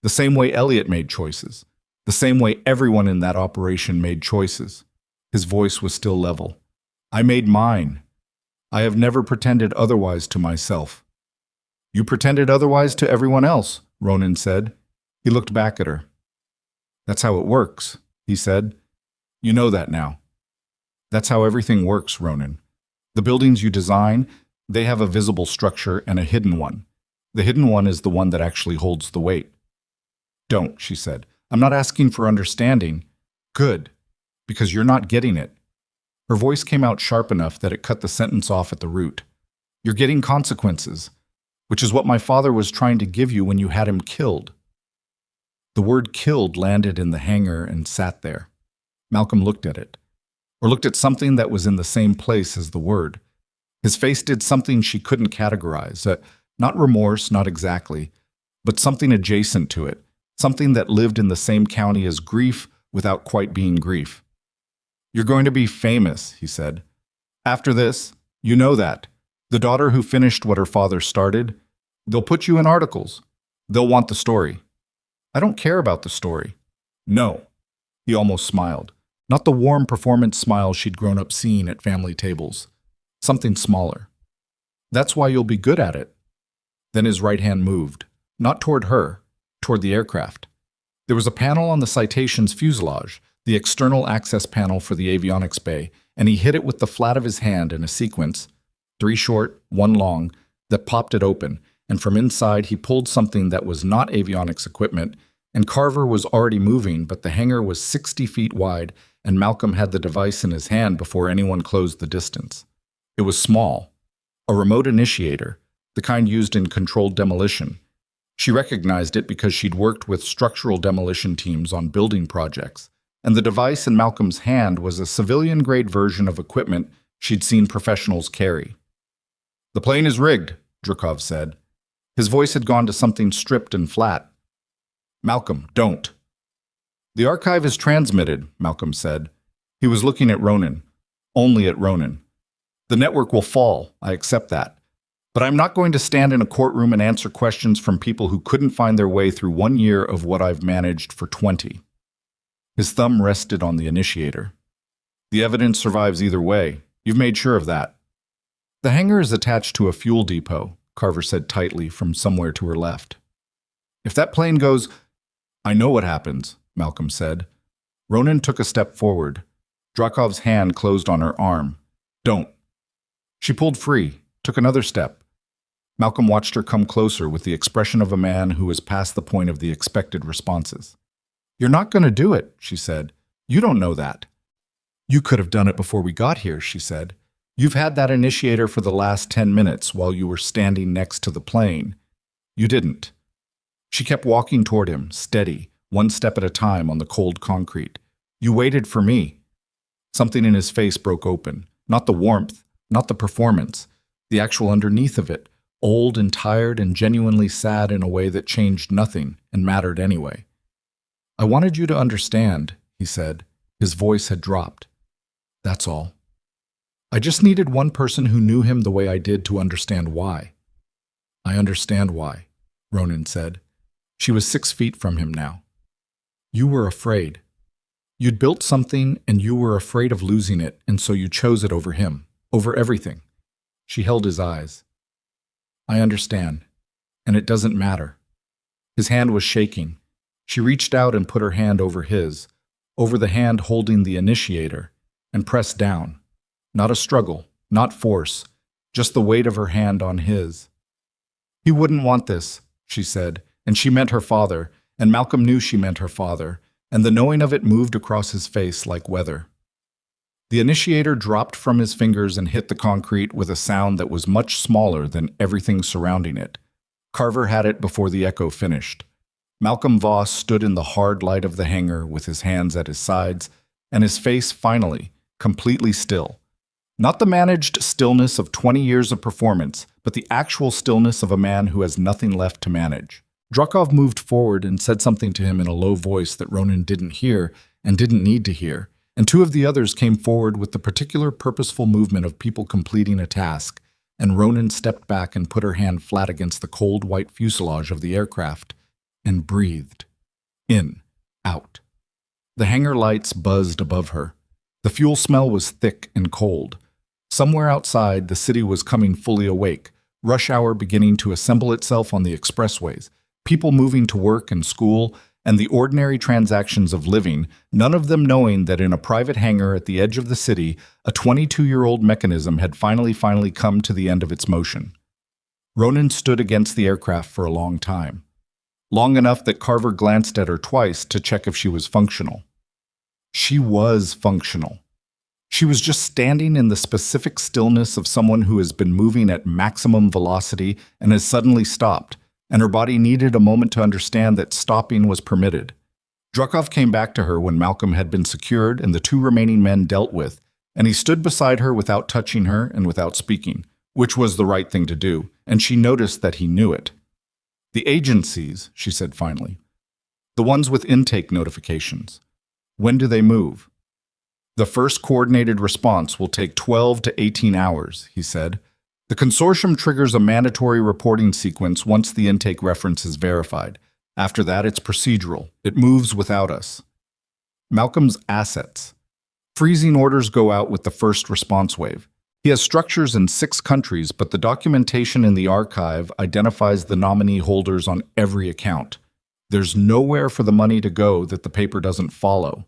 The same way Elliot made choices. The same way everyone in that operation made choices. His voice was still level. I made mine. I have never pretended otherwise to myself. You pretended otherwise to everyone else, Ronan said. He looked back at her. That's how it works, he said. You know that now. That's how everything works, Ronan. The buildings you design, they have a visible structure and a hidden one. The hidden one is the one that actually holds the weight. Don't, she said. I'm not asking for understanding. Good, because you're not getting it. Her voice came out sharp enough that it cut the sentence off at the root. You're getting consequences, which is what my father was trying to give you when you had him killed. The word killed landed in the hangar and sat there. Malcolm looked at it, or looked at something that was in the same place as the word. His face did something she couldn't categorize, not remorse, not exactly, but something adjacent to it, something that lived in the same county as grief without quite being grief. You're going to be famous, he said. After this, you know that. The daughter who finished what her father started, they'll put you in articles. They'll want the story. I don't care about the story. No. He almost smiled. Not the warm performance smile she'd grown up seeing at family tables. Something smaller. That's why you'll be good at it. Then his right hand moved, not toward her, toward the aircraft. There was a panel on the Citation's fuselage, the external access panel for the avionics bay, and he hit it with the flat of his hand in a sequence, 3 short, 1 long, that popped it open, and from inside he pulled something that was not avionics equipment, and Carver was already moving, but the hangar was 60 feet wide, and Malcolm had the device in his hand before anyone closed the distance. It was small, a remote initiator, the kind used in controlled demolition. She recognized it because she'd worked with structural demolition teams on building projects, and the device in Malcolm's hand was a civilian-grade version of equipment she'd seen professionals carry. The plane is rigged, Drakov said. His voice had gone to something stripped and flat. Malcolm, don't. The archive is transmitted, Malcolm said. He was looking at Ronan. Only at Ronan. The network will fall, I accept that. But I'm not going to stand in a courtroom and answer questions from people who couldn't find their way through 1 year of what I've managed for 20. His thumb rested on the initiator. The evidence survives either way. You've made sure of that. The hangar is attached to a fuel depot, Carver said tightly from somewhere to her left. If that plane goes... I know what happens, Malcolm said. Ronan took a step forward. Drakov's hand closed on her arm. Don't. She pulled free, took another step. Malcolm watched her come closer with the expression of a man who was past the point of the expected responses. You're not going to do it, she said. You don't know that. You could have done it before we got here, she said. You've had that initiator for the last 10 minutes while you were standing next to the plane. You didn't. She kept walking toward him, steady, 1 step at a time on the cold concrete. You waited for me. Something in his face broke open. Not the warmth, not the performance, the actual underneath of it, old and tired and genuinely sad in a way that changed nothing and mattered anyway. I wanted you to understand, he said. His voice had dropped. That's all. I just needed one person who knew him the way I did to understand why. I understand why, Ronan said. She was 6 feet from him now. You were afraid. You'd built something and you were afraid of losing it, and so you chose it over him, over everything. She held his eyes. I understand, and it doesn't matter. His hand was shaking. She reached out and put her hand over his, over the hand holding the initiator, and pressed down. Not a struggle, not force, just the weight of her hand on his. He wouldn't want this, she said, and she meant her father, and Malcolm knew she meant her father, and the knowing of it moved across his face like weather. The initiator dropped from his fingers and hit the concrete with a sound that was much smaller than everything surrounding it. Carver had it before the echo finished. Malcolm Voss stood in the hard light of the hangar with his hands at his sides, and his face finally, completely still. Not the managed stillness of 20 years of performance, but the actual stillness of a man who has nothing left to manage. Drukov moved forward and said something to him in a low voice that Ronan didn't hear and didn't need to hear, and two of the others came forward with the particular purposeful movement of people completing a task, and Ronan stepped back and put her hand flat against the cold white fuselage of the aircraft and breathed. In, out. The hangar lights buzzed above her. The fuel smell was thick and cold. Somewhere outside, the city was coming fully awake, rush hour beginning to assemble itself on the expressways, people moving to work and school, and the ordinary transactions of living, none of them knowing that in a private hangar at the edge of the city, a 22-year-old mechanism had finally come to the end of its motion. Ronan stood against the aircraft for a long time. Long enough that Carver glanced at her twice to check if she was functional. She was functional. She was just standing in the specific stillness of someone who has been moving at maximum velocity and has suddenly stopped, and her body needed a moment to understand that stopping was permitted. Drukov came back to her when Malcolm had been secured and the two remaining men dealt with, and he stood beside her without touching her and without speaking, which was the right thing to do, and she noticed that he knew it. The agencies, she said finally. The ones with intake notifications. When do they move? The first coordinated response will take 12 to 18 hours, he said. The consortium triggers a mandatory reporting sequence once the intake reference is verified. After that, it's procedural. It moves without us. Malcolm's assets. Freezing orders go out with the first response wave. He has structures in 6 countries, but the documentation in the archive identifies the nominee holders on every account. There's nowhere for the money to go that the paper doesn't follow.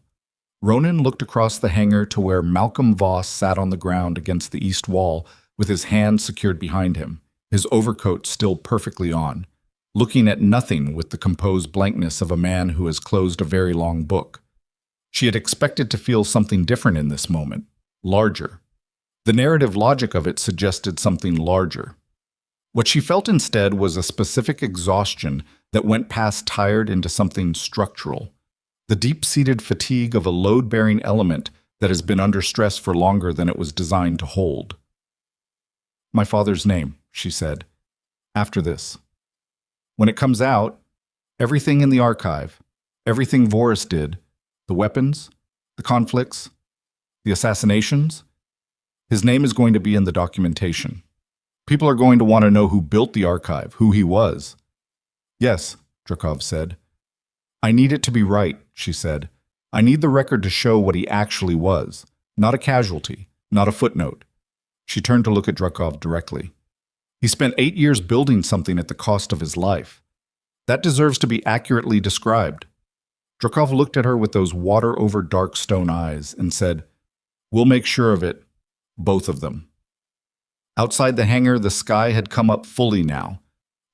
Ronan looked across the hangar to where Malcolm Voss sat on the ground against the east wall with his hand secured behind him, his overcoat still perfectly on, looking at nothing with the composed blankness of a man who has closed a very long book. She had expected to feel something different in this moment, larger. The narrative logic of it suggested something larger. What she felt instead was a specific exhaustion that went past tired into something structural. The deep-seated fatigue of a load-bearing element that has been under stress for longer than it was designed to hold. My father's name, she said, after this. When it comes out, everything in the archive, everything Voris did, the weapons, the conflicts, the assassinations, his name is going to be in the documentation. People are going to want to know who built the archive, who he was. Yes, Drukov said. I need it to be right, she said. I need the record to show what he actually was, not a casualty, not a footnote. She turned to look at Drukov directly. He spent 8 years building something at the cost of his life. That deserves to be accurately described. Drukov looked at her with those water-over-dark stone eyes and said, We'll make sure of it, both of them. Outside the hangar, the sky had come up fully now,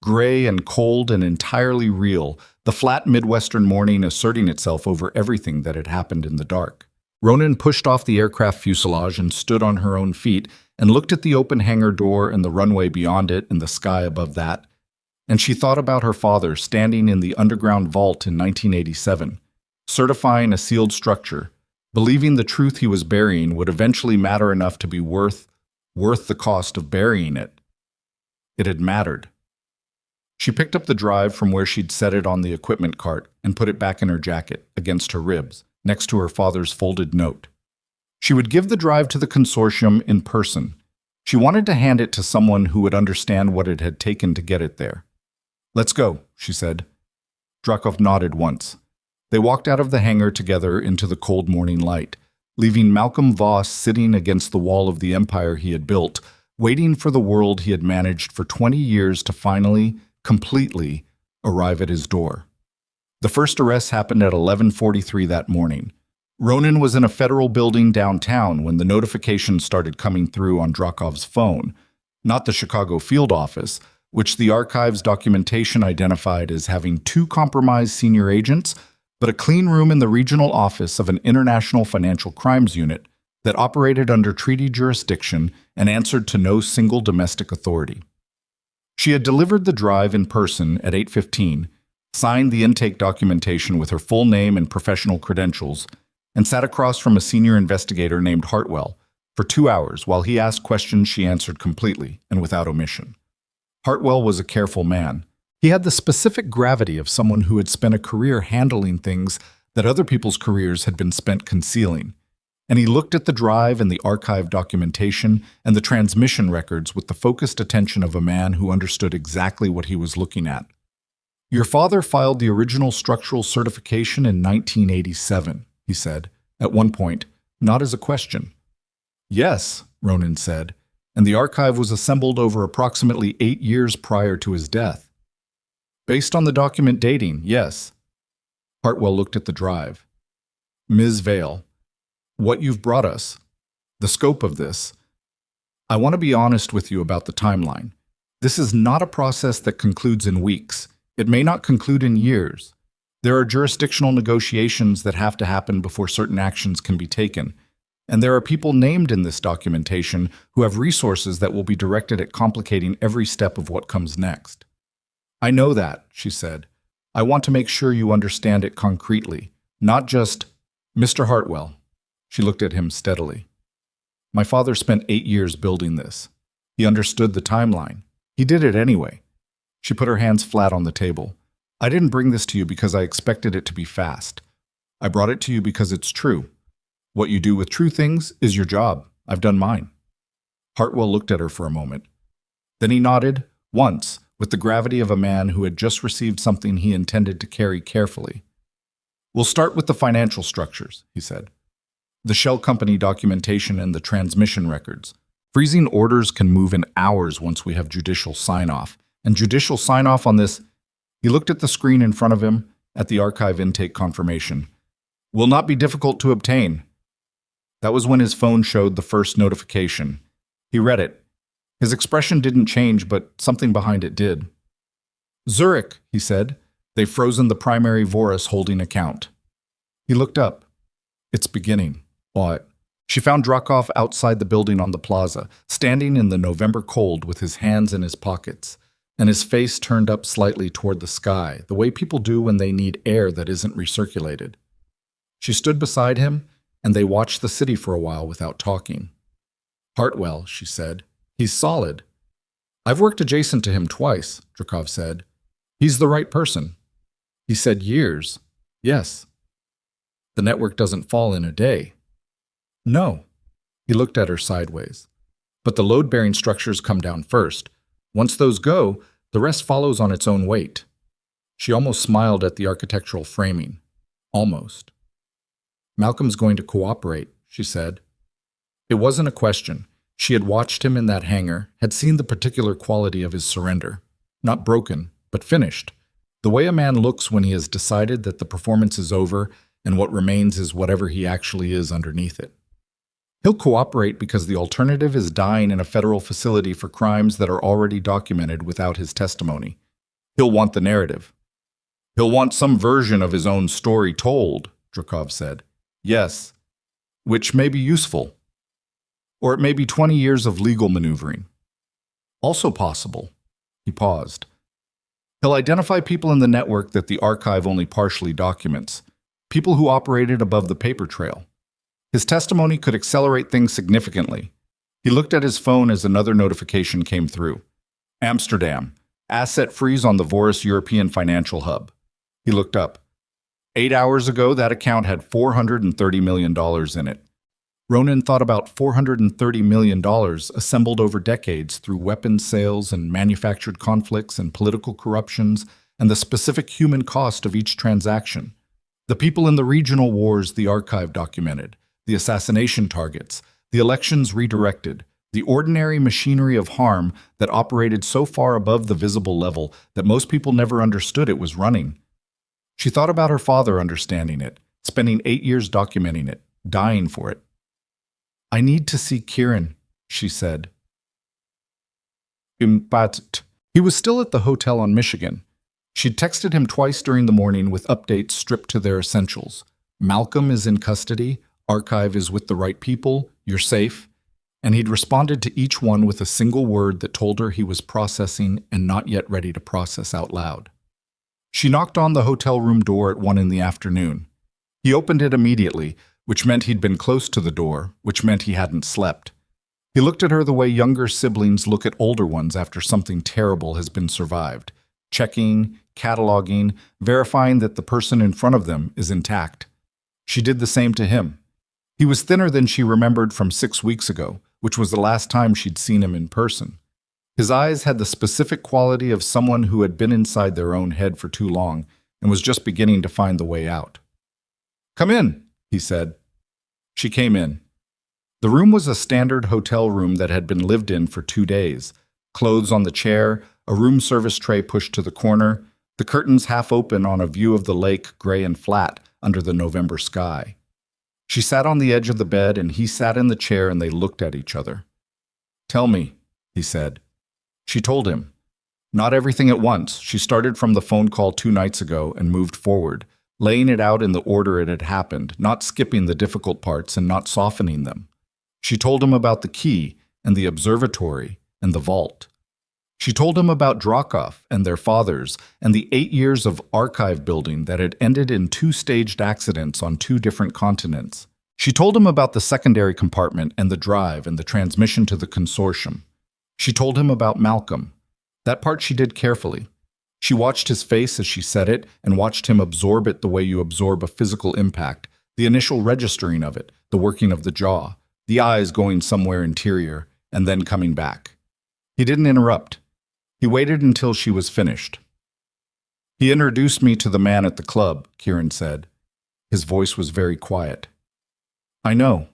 gray and cold and entirely real, the flat Midwestern morning asserting itself over everything that had happened in the dark. Ronan pushed off the aircraft fuselage and stood on her own feet and looked at the open hangar door and the runway beyond it and the sky above that. And she thought about her father standing in the underground vault in 1987, certifying a sealed structure, believing the truth he was burying would eventually matter enough to be worth the cost of burying it. It had mattered. She picked up the drive from where she'd set it on the equipment cart and put it back in her jacket, against her ribs, next to her father's folded note. She would give the drive to the consortium in person. She wanted to hand it to someone who would understand what it had taken to get it there. Let's go, she said. Drukov nodded once. They walked out of the hangar together into the cold morning light, leaving Malcolm Voss sitting against the wall of the empire he had built, waiting for the world he had managed for 20 years to finally, completely, arrive at his door. The first arrest happened at 11:43 that morning. Ronan was in a federal building downtown when the notification started coming through on Drukov's phone, not the Chicago field office, which the archive's documentation identified as having 2 compromised senior agents, but a clean room in the regional office of an international financial crimes unit that operated under treaty jurisdiction and answered to no single domestic authority. She had delivered the drive in person at 8:15, signed the intake documentation with her full name and professional credentials, and sat across from a senior investigator named Hartwell for 2 hours while he asked questions she answered completely and without omission. Hartwell was a careful man. He had the specific gravity of someone who had spent a career handling things that other people's careers had been spent concealing, and he looked at the drive and the archive documentation and the transmission records with the focused attention of a man who understood exactly what he was looking at. "Your father filed the original structural certification in 1987, he said, at one point, not as a question. "Yes," Ronan said, "and the archive was assembled over approximately 8 years prior to his death." "Based on the document dating, yes." Hartwell looked at the drive. "Ms. Vale, what you've brought us, the scope of this. I want to be honest with you about the timeline. This is not a process that concludes in weeks. It may not conclude in years. There are jurisdictional negotiations that have to happen before certain actions can be taken, and there are people named in this documentation who have resources that will be directed at complicating every step of what comes next." "I know that," she said. "I want to make sure you understand it concretely, not just, Mr. Hartwell." She looked at him steadily. "My father spent 8 years building this. He understood the timeline. He did it anyway." She put her hands flat on the table. "I didn't bring this to you because I expected it to be fast. I brought it to you because it's true. What you do with true things is your job. I've done mine." Hartwell looked at her for a moment. Then he nodded, once, with the gravity of a man who had just received something he intended to carry carefully. "We'll start with the financial structures," he said. "The shell company documentation and the transmission records. Freezing orders can move in hours once we have judicial sign-off. And judicial sign-off on this," he looked at the screen in front of him, at the archive intake confirmation, "will not be difficult to obtain." That was when his phone showed the first notification. He read it. His expression didn't change, but something behind it did. "Zurich," he said. "They've frozen the primary Vorus holding account." He looked up. "It's beginning." "What?" She found Drakov outside the building on the plaza, standing in the November cold with his hands in his pockets, and his face turned up slightly toward the sky, the way people do when they need air that isn't recirculated. She stood beside him, and they watched the city for a while without talking. "Hartwell," she said. "He's solid." "I've worked adjacent to him twice," Drakov said. "He's the right person." He said, "Years." "Yes." "The network doesn't fall in a day." "No." He looked at her sideways. "But the load-bearing structures come down first. Once those go, the rest follows on its own weight." She almost smiled at the architectural framing. Almost. "Malcolm's going to cooperate," she said. It wasn't a question. She had watched him in that hangar, had seen the particular quality of his surrender. Not broken, but finished. The way a man looks when he has decided that the performance is over and what remains is whatever he actually is underneath it. He'll cooperate because the alternative is dying in a federal facility for crimes that are already documented without his testimony. He'll want the narrative. "He'll want some version of his own story told," Drakov said. "Yes, which may be useful. Or it may be 20 years of legal maneuvering. Also possible." He paused. "He'll identify people in the network that the archive only partially documents, people who operated above the paper trail. His testimony could accelerate things significantly." He looked at his phone as another notification came through. "Amsterdam. Asset freeze on the Vorus European Financial Hub." He looked up. 8 hours ago, that account had $430 million in it. Ronan thought about $430 million assembled over decades through weapons sales and manufactured conflicts and political corruptions and the specific human cost of each transaction. The people in the regional wars the archive documented, the assassination targets, the elections redirected, the ordinary machinery of harm that operated so far above the visible level that most people never understood it was running. She thought about her father understanding it, spending 8 years documenting it, dying for it. "I need to see Kieran," she said. But he was still at the hotel on Michigan. She'd texted him twice during the morning with updates stripped to their essentials. Malcolm is in custody, archive is with the right people, you're safe. And he'd responded to each one with a single word that told her he was processing and not yet ready to process out loud. She knocked on the hotel room door at 1 in the afternoon. He opened it immediately, which meant he'd been close to the door, which meant he hadn't slept. He looked at her the way younger siblings look at older ones after something terrible has been survived, checking, cataloging, verifying that the person in front of them is intact. She did the same to him. He was thinner than she remembered from 6 weeks ago, which was the last time she'd seen him in person. His eyes had the specific quality of someone who had been inside their own head for too long and was just beginning to find the way out. "Come in," he said. She came in. The room was a standard hotel room that had been lived in for 2 days. Clothes on the chair, a room service tray pushed to the corner, the curtains half open on a view of the lake, gray and flat, under the November sky. She sat on the edge of the bed and he sat in the chair and they looked at each other. "Tell me," he said. She told him. Not everything at once. She started from the phone call 2 nights ago and moved forward, laying it out in the order it had happened, not skipping the difficult parts and not softening them. She told him about the key and the observatory and the vault. She told him about Dracoff and their fathers and the 8 years of archive building that had ended in 2 staged accidents on 2 different continents. She told him about the secondary compartment and the drive and the transmission to the consortium. She told him about Malcolm. That part she did carefully. She watched his face as she said it and watched him absorb it the way you absorb a physical impact, the initial registering of it, the working of the jaw, the eyes going somewhere interior, and then coming back. He didn't interrupt. He waited until she was finished. "He introduced me to the man at the club," Kieran said. His voice was very quiet. "I know.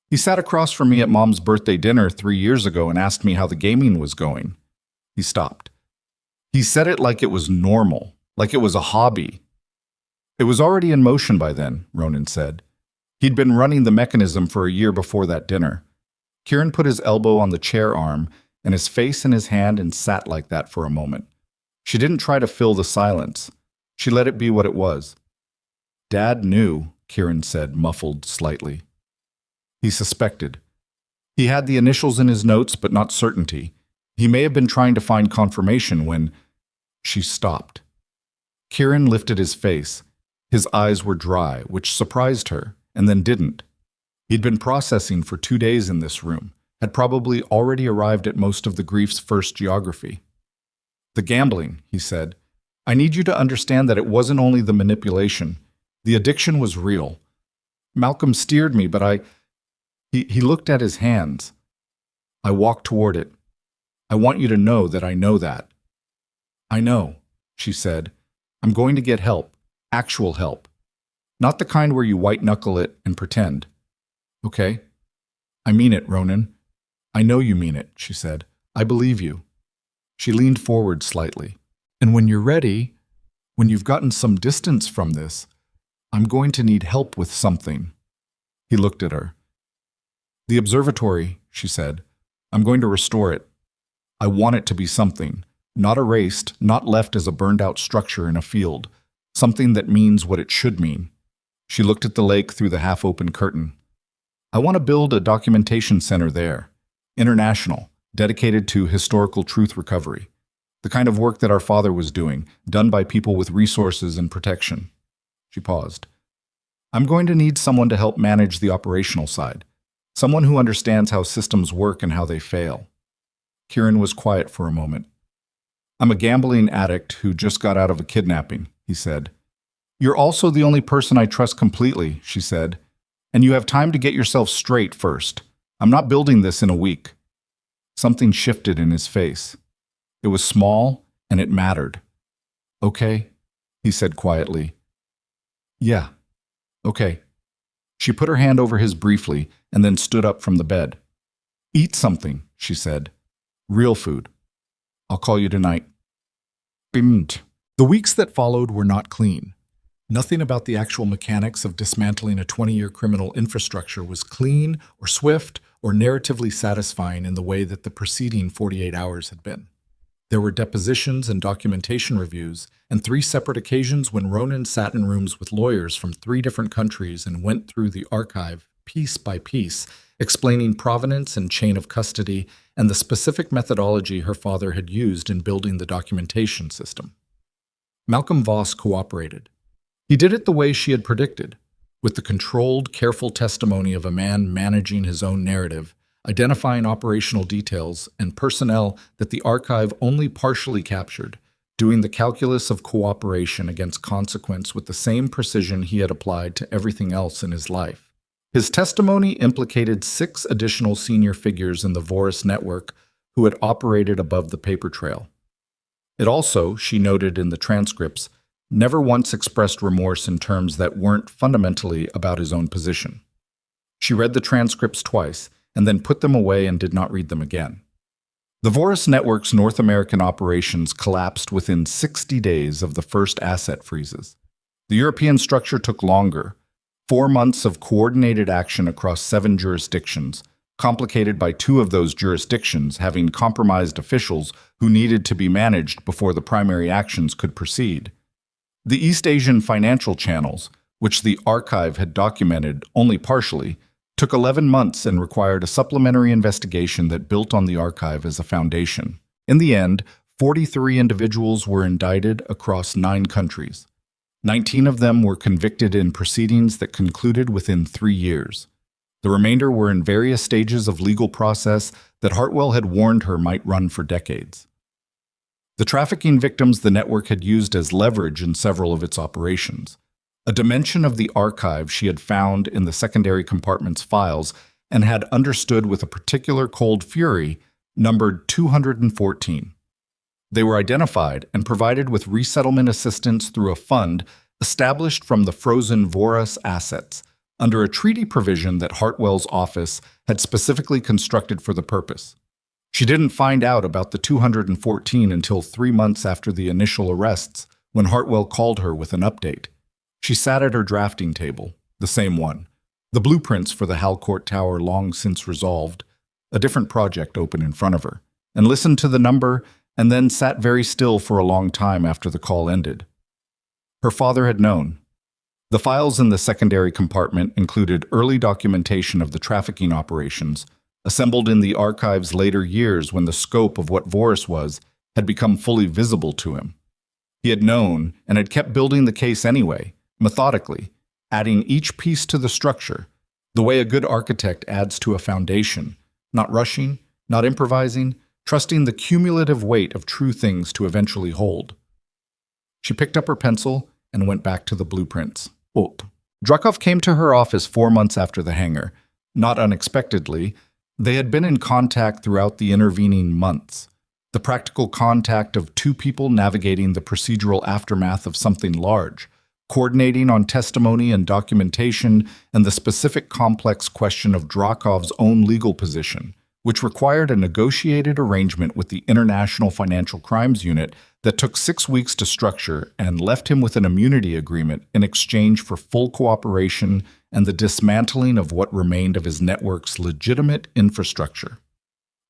He sat across from me at Mom's birthday dinner 3 years ago and asked me how the gaming was going." He stopped. He said it like it was normal, like it was a hobby. "It was already in motion by then," Ronan said. He'd been running the mechanism for a year before that dinner. Kieran put his elbow on the chair arm and his face in his hand and sat like that for a moment. She didn't try to fill the silence. She let it be what it was. "Dad knew," Kieran said, muffled slightly. He suspected. He had the initials in his notes, but not certainty. He may have been trying to find confirmation when she stopped. Kieran lifted his face. His eyes were dry, which surprised her, and then didn't. He'd been processing for 2 days in this room, had probably already arrived at most of the grief's first geography. "The gambling," he said. "I need you to understand that it wasn't only the manipulation. The addiction was real. Malcolm steered me, but He looked at his hands. I walked toward it. I want you to know that I know that." "I know," she said. "I'm going to get help, actual help. Not the kind where you white-knuckle it and pretend. Okay? I mean it, Ronan. I know you mean it," she said. "I believe you." She leaned forward slightly. "And when you're ready, when you've gotten some distance from this, I'm going to need help with something." He looked at her. "The observatory," she said. "I'm going to restore it. I want it to be something, not erased, not left as a burned-out structure in a field, something that means what it should mean." She looked at the lake through the half-open curtain. "I want to build a documentation center there, international, dedicated to historical truth recovery, the kind of work that our father was doing, done by people with resources and protection." She paused. "I'm going to need someone to help manage the operational side. Someone who understands how systems work and how they fail." Kieran was quiet for a moment. "I'm a gambling addict who just got out of a kidnapping," he said. "You're also the only person I trust completely," she said. "And you have time to get yourself straight first. I'm not building this in a week." Something shifted in his face. It was small, and it mattered. "Okay," he said quietly. "Yeah, okay." She put her hand over his briefly and then stood up from the bed. "Eat something," she said. "Real food. I'll call you tonight." Bimmed. The weeks that followed were not clean. Nothing about the actual mechanics of dismantling a 20-year criminal infrastructure was clean or swift or narratively satisfying in the way that the preceding 48 hours had been. There were depositions and documentation reviews, and 3 separate occasions when Ronan sat in rooms with lawyers from 3 different countries and went through the archive piece by piece, explaining provenance and chain of custody and the specific methodology her father had used in building the documentation system. Malcolm Voss cooperated. He did it the way she had predicted, with the controlled, careful testimony of a man managing his own narrative, identifying operational details and personnel that the archive only partially captured, doing the calculus of cooperation against consequence with the same precision he had applied to everything else in his life. His testimony implicated 6 additional senior figures in the Voris network who had operated above the paper trail. It also, she noted in the transcripts, never once expressed remorse in terms that weren't fundamentally about his own position. She read the transcripts twice and then put them away and did not read them again. The Voris network's North American operations collapsed within 60 days of the first asset freezes. The European structure took longer, 4 months of coordinated action across 7 jurisdictions, complicated by 2 of those jurisdictions having compromised officials who needed to be managed before the primary actions could proceed. The East Asian financial channels, which the archive had documented only partially, took 11 months and required a supplementary investigation that built on the archive as a foundation. In the end, 43 individuals were indicted across 9 countries. 19 of them were convicted in proceedings that concluded within 3 years. The remainder were in various stages of legal process that Hartwell had warned her might run for decades. The trafficking victims the network had used as leverage in several of its operations, a dimension of the archive she had found in the secondary compartment's files and had understood with a particular cold fury, numbered 214. They were identified and provided with resettlement assistance through a fund established from the frozen Voris assets, under a treaty provision that Hartwell's office had specifically constructed for the purpose. She didn't find out about the 214 until 3 months after the initial arrests, when Hartwell called her with an update. She sat at her drafting table, the same one, the blueprints for the Halcourt Tower long since resolved, a different project open in front of her, and listened to the number and then sat very still for a long time after the call ended. Her father had known. The files in the secondary compartment included early documentation of the trafficking operations, assembled in the archive's later years when the scope of what Voris was had become fully visible to him. He had known and had kept building the case anyway, methodically, adding each piece to the structure, the way a good architect adds to a foundation, not rushing, not improvising, trusting the cumulative weight of true things to eventually hold. She picked up her pencil and went back to the blueprints. Drakov came to her office 4 months after the hangar. Not unexpectedly, they had been in contact throughout the intervening months. The practical contact of 2 people navigating the procedural aftermath of something large, coordinating on testimony and documentation, and the specific complex question of Drakov's own legal position, which required a negotiated arrangement with the International Financial Crimes Unit that took 6 weeks to structure and left him with an immunity agreement in exchange for full cooperation and the dismantling of what remained of his network's legitimate infrastructure.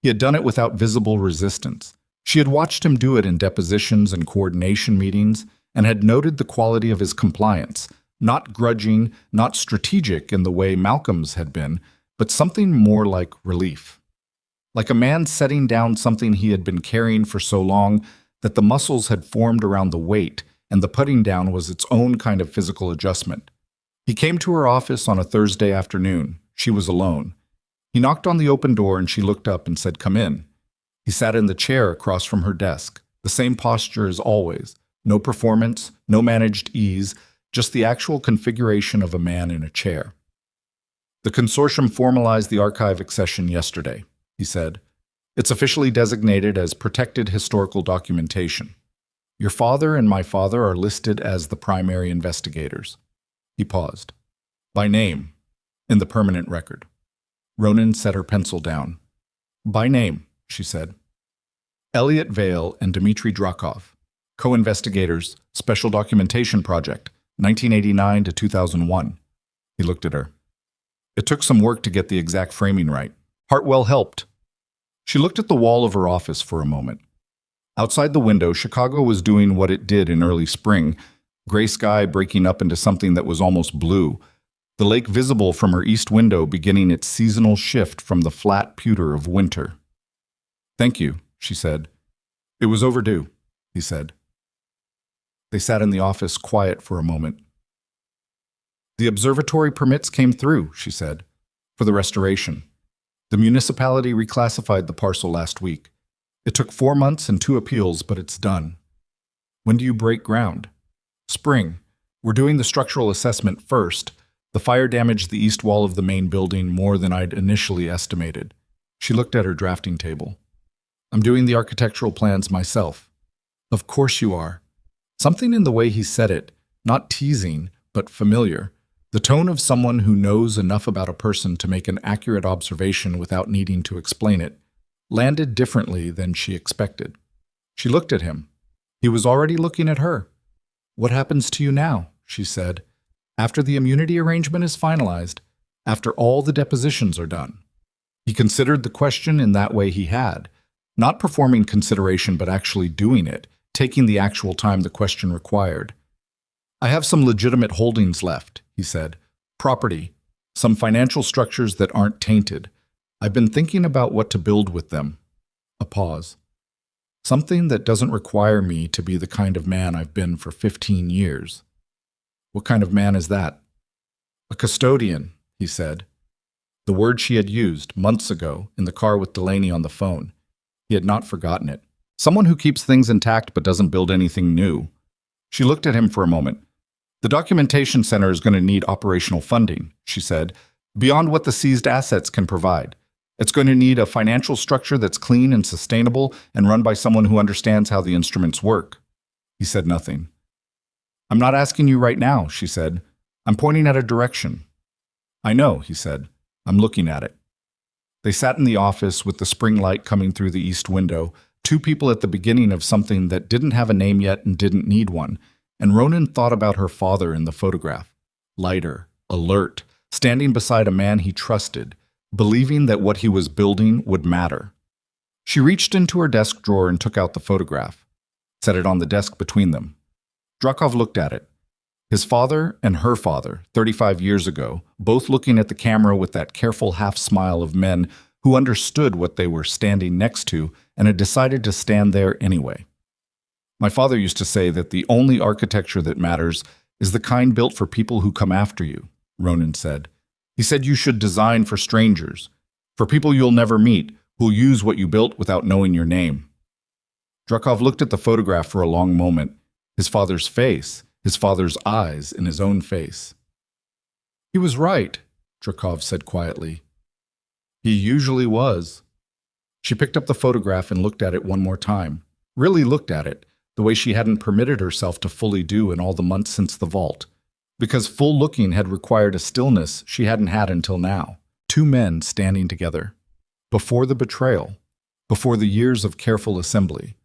He had done it without visible resistance. She had watched him do it in depositions and coordination meetings, and had noted the quality of his compliance, not grudging, not strategic in the way Malcolm's had been, but something more like relief. Like a man setting down something he had been carrying for so long that the muscles had formed around the weight, and the putting down was its own kind of physical adjustment. He came to her office on a Thursday afternoon. She was alone. He knocked on the open door and she looked up and said, "Come in." He sat in the chair across from her desk, the same posture as always. No performance, no managed ease, just the actual configuration of a man in a chair. "The consortium formalized the archive accession yesterday," he said. "It's officially designated as protected historical documentation. Your father and my father are listed as the primary investigators." He paused. "By name, in the permanent record." Ronan set her pencil down. "By name," she said. "Elliot Vale and Dmitry Drakov. Co-investigators, Special Documentation Project, 1989 to 2001. He looked at her. It took some work to get the exact framing right. Hartwell helped. She looked at the wall of her office for a moment. Outside the window, Chicago was doing what it did in early spring, gray sky breaking up into something that was almost blue, the lake visible from her east window beginning its seasonal shift from the flat pewter of winter. "Thank you," she said. "It was overdue," he said. They sat in the office quiet for a moment. "The observatory permits came through," she said, "for the restoration. The municipality reclassified the parcel last week. It took 4 months and 2 appeals, but it's done." "When do you break ground?" "Spring. We're doing the structural assessment first. The fire damaged the east wall of the main building more than I'd initially estimated." She looked at her drafting table. "I'm doing the architectural plans myself." "Of course you are." Something in the way he said it, not teasing, but familiar, the tone of someone who knows enough about a person to make an accurate observation without needing to explain it, landed differently than she expected. She looked at him. He was already looking at her. "What happens to you now?" she said. "After the immunity arrangement is finalized, after all the depositions are done." He considered the question in that way he had, not performing consideration but actually doing it, taking the actual time the question required. "I have some legitimate holdings left," he said. "Property, some financial structures that aren't tainted. I've been thinking about what to build with them." A pause. "Something that doesn't require me to be the kind of man I've been for 15 years. "What kind of man is that?" "A custodian," he said. The word she had used months ago in the car with Delaney on the phone. He had not forgotten it. Someone who keeps things intact but doesn't build anything new. She looked at him for a moment. "The documentation center is going to need operational funding," she said, "beyond what the seized assets can provide. It's going to need a financial structure that's clean and sustainable and run by someone who understands how the instruments work." He said nothing. "I'm not asking you right now," she said. "I'm pointing at a direction." "I know," he said. "I'm looking at it." They sat in the office with the spring light coming through the east window, 2 people at the beginning of something that didn't have a name yet and didn't need one, and Ronan thought about her father in the photograph. Lighter, alert, standing beside a man he trusted, believing that what he was building would matter. She reached into her desk drawer and took out the photograph, set it on the desk between them. Drakov looked at it. His father and her father, 35 years ago, both looking at the camera with that careful half-smile of men who understood what they were standing next to and had decided to stand there anyway. "My father used to say that the only architecture that matters is the kind built for people who come after you," Ronan said. "He said you should design for strangers, for people you'll never meet, who'll use what you built without knowing your name." Drakov looked at the photograph for a long moment, his father's face, his father's eyes in his own face. "He was right," Drakov said quietly. "He usually was." She picked up the photograph and looked at it one more time, really looked at it, the way she hadn't permitted herself to fully do in all the months since the vault, because full looking had required a stillness she hadn't had until now. 2 men standing together. Before the betrayal, before the years of careful assembly,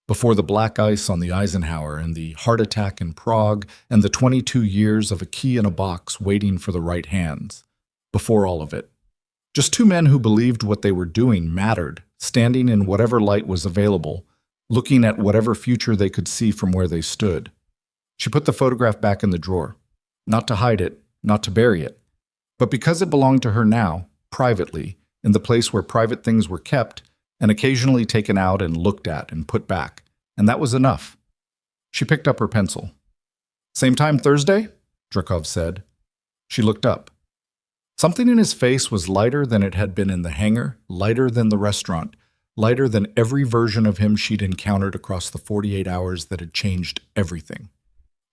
before the black ice on the Eisenhower and the heart attack in Prague and the 22 years of a key in a box waiting for the right hands. Before all of it. Just 2 men who believed what they were doing mattered, standing in whatever light was available, looking at whatever future they could see from where they stood. She put the photograph back in the drawer, not to hide it, not to bury it, but because it belonged to her now, privately, in the place where private things were kept and occasionally taken out and looked at and put back, and that was enough. She picked up her pencil. "Same time Thursday?" Drakov said. She looked up. Something in his face was lighter than it had been in the hangar, lighter than the restaurant, lighter than every version of him she'd encountered across the 48 hours that had changed everything.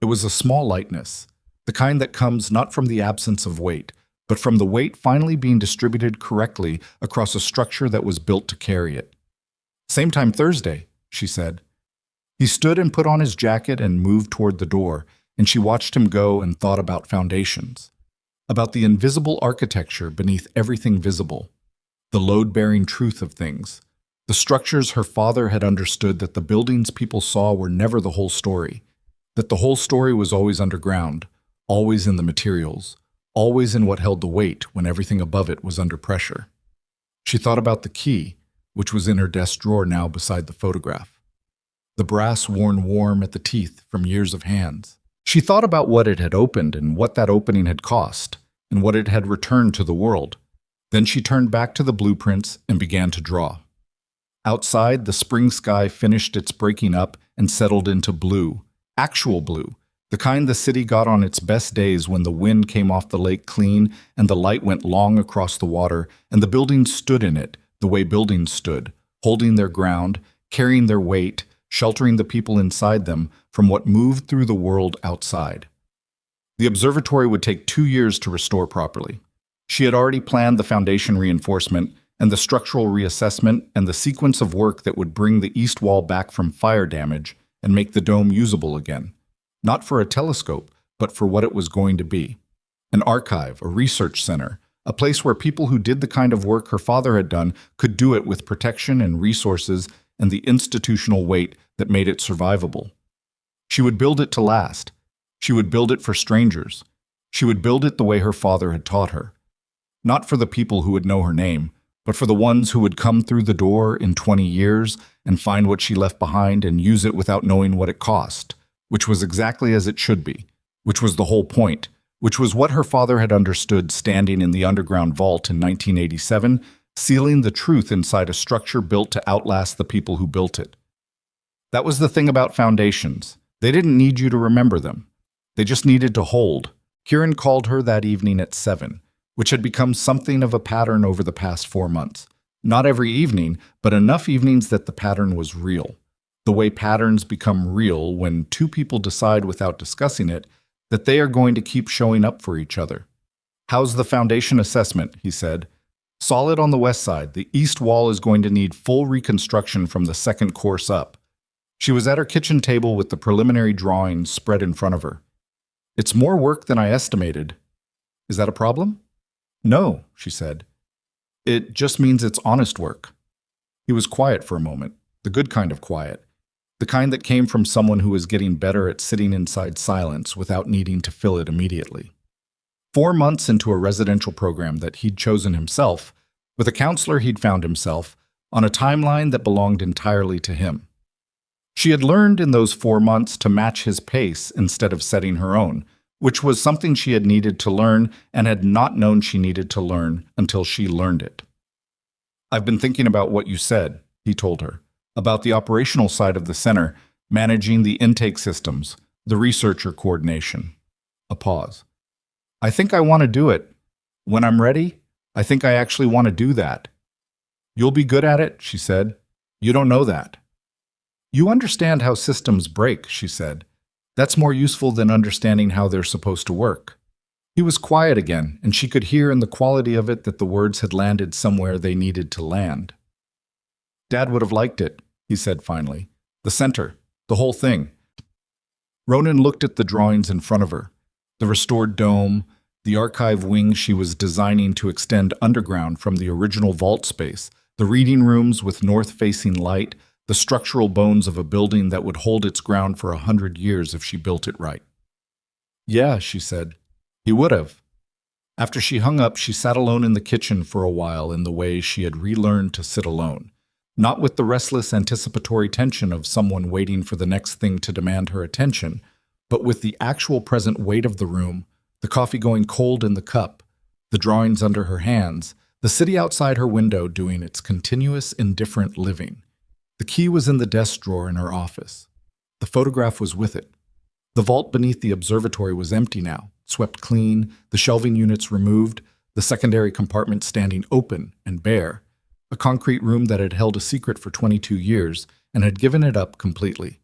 It was a small lightness, the kind that comes not from the absence of weight, but from the weight finally being distributed correctly across a structure that was built to carry it. "Same time Thursday," she said. He stood and put on his jacket and moved toward the door, and she watched him go and thought about foundations, about the invisible architecture beneath everything visible, the load-bearing truth of things, the structures her father had understood that the buildings people saw were never the whole story, that the whole story was always underground, always in the materials, always in what held the weight when everything above it was under pressure. She thought about the key, which was in her desk drawer now beside the photograph. the brass worn warm at the teeth from years of hands. She thought about what it had opened and what that opening had cost, and what it had returned to the world. Then she turned back to the blueprints and began to draw. Outside, the spring sky finished its breaking up and settled into blue, actual blue, the kind the city got on its best days when the wind came off the lake clean and the light went long across the water and the buildings stood in it the way buildings stood, holding their ground, carrying their weight, sheltering the people inside them from what moved through the world outside. The observatory would take 2 years to restore properly. She had already planned the foundation reinforcement and the structural reassessment and the sequence of work that would bring the east wall back from fire damage and make the dome usable again. Not for a telescope, but for what it was going to be. An archive, a research center, a place where people who did the kind of work her father had done could do it with protection and resources and the institutional weight that made it survivable. She would build it to last. She would build it for strangers. She would build it the way her father had taught her. Not for the people who would know her name, but for the ones who would come through the door in 20 years and find what she left behind and use it without knowing what it cost, which was exactly as it should be, which was the whole point, which was what her father had understood standing in the underground vault in 1987, sealing the truth inside a structure built to outlast the people who built it. That was the thing about foundations. They didn't need you to remember them. They just needed to hold. Kieran called her that evening at 7, which had become something of a pattern over the past 4 months. Not every evening, but enough evenings that the pattern was real. The way patterns become real when two people decide without discussing it that they are going to keep showing up for each other. "How's the foundation assessment?" he said. "Solid on the west side. The east wall is going to need full reconstruction from the second course up." She was at her kitchen table with the preliminary drawings spread in front of her. "It's more work than I estimated. Is that a problem?" "No," she said. "It just means it's honest work." He was quiet for a moment, the good kind of quiet, the kind that came from someone who was getting better at sitting inside silence without needing to fill it immediately. 4 months into a residential program that he'd chosen himself, with a counselor he'd found himself, on a timeline that belonged entirely to him. She had learned in those 4 months to match his pace instead of setting her own, which was something she had needed to learn and had not known she needed to learn until she learned it. "I've been thinking about what you said," he told her, "about the operational side of the center, managing the intake systems, the researcher coordination." A pause. "I think I want to do it. When I'm ready, I think I actually want to do that." "You'll be good at it," she said. "You don't know that." "You understand how systems break," she said. "That's more useful than understanding how they're supposed to work." He was quiet again, and she could hear in the quality of it that the words had landed somewhere they needed to land. "Dad would have liked it," he said finally. "The center, the whole thing." Ronan looked at the drawings in front of her, the restored dome, the archive wing she was designing to extend underground from the original vault space, the reading rooms with north-facing light, the structural bones of a building that would hold its ground for 100 years if she built it right. "Yeah," she said. "He would have." After she hung up, she sat alone in the kitchen for a while in the way she had relearned to sit alone, not with the restless anticipatory tension of someone waiting for the next thing to demand her attention, but with the actual present weight of the room, the coffee going cold in the cup, the drawings under her hands, the city outside her window doing its continuous, indifferent living. The key was in the desk drawer in her office. The photograph was with it. The vault beneath the observatory was empty now, swept clean, the shelving units removed, the secondary compartment standing open and bare, a concrete room that had held a secret for 22 years and had given it up completely.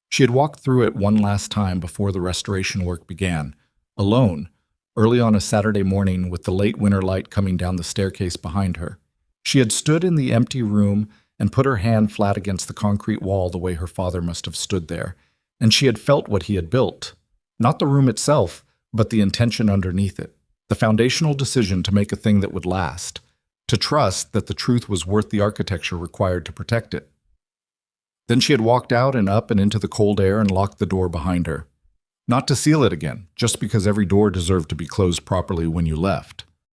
She had walked through it one last time before the restoration work began, alone, early on a Saturday morning with the late winter light coming down the staircase behind her. She had stood in the empty room and put her hand flat against the concrete wall the way her father must have stood there, and she had felt what he had built. Not the room itself, but the intention underneath it, the foundational decision to make a thing that would last, to trust that the truth was worth the architecture required to protect it. Then she had walked out and up and into the cold air and locked the door behind her. Not to seal it again, just because every door deserved to be closed properly when you left.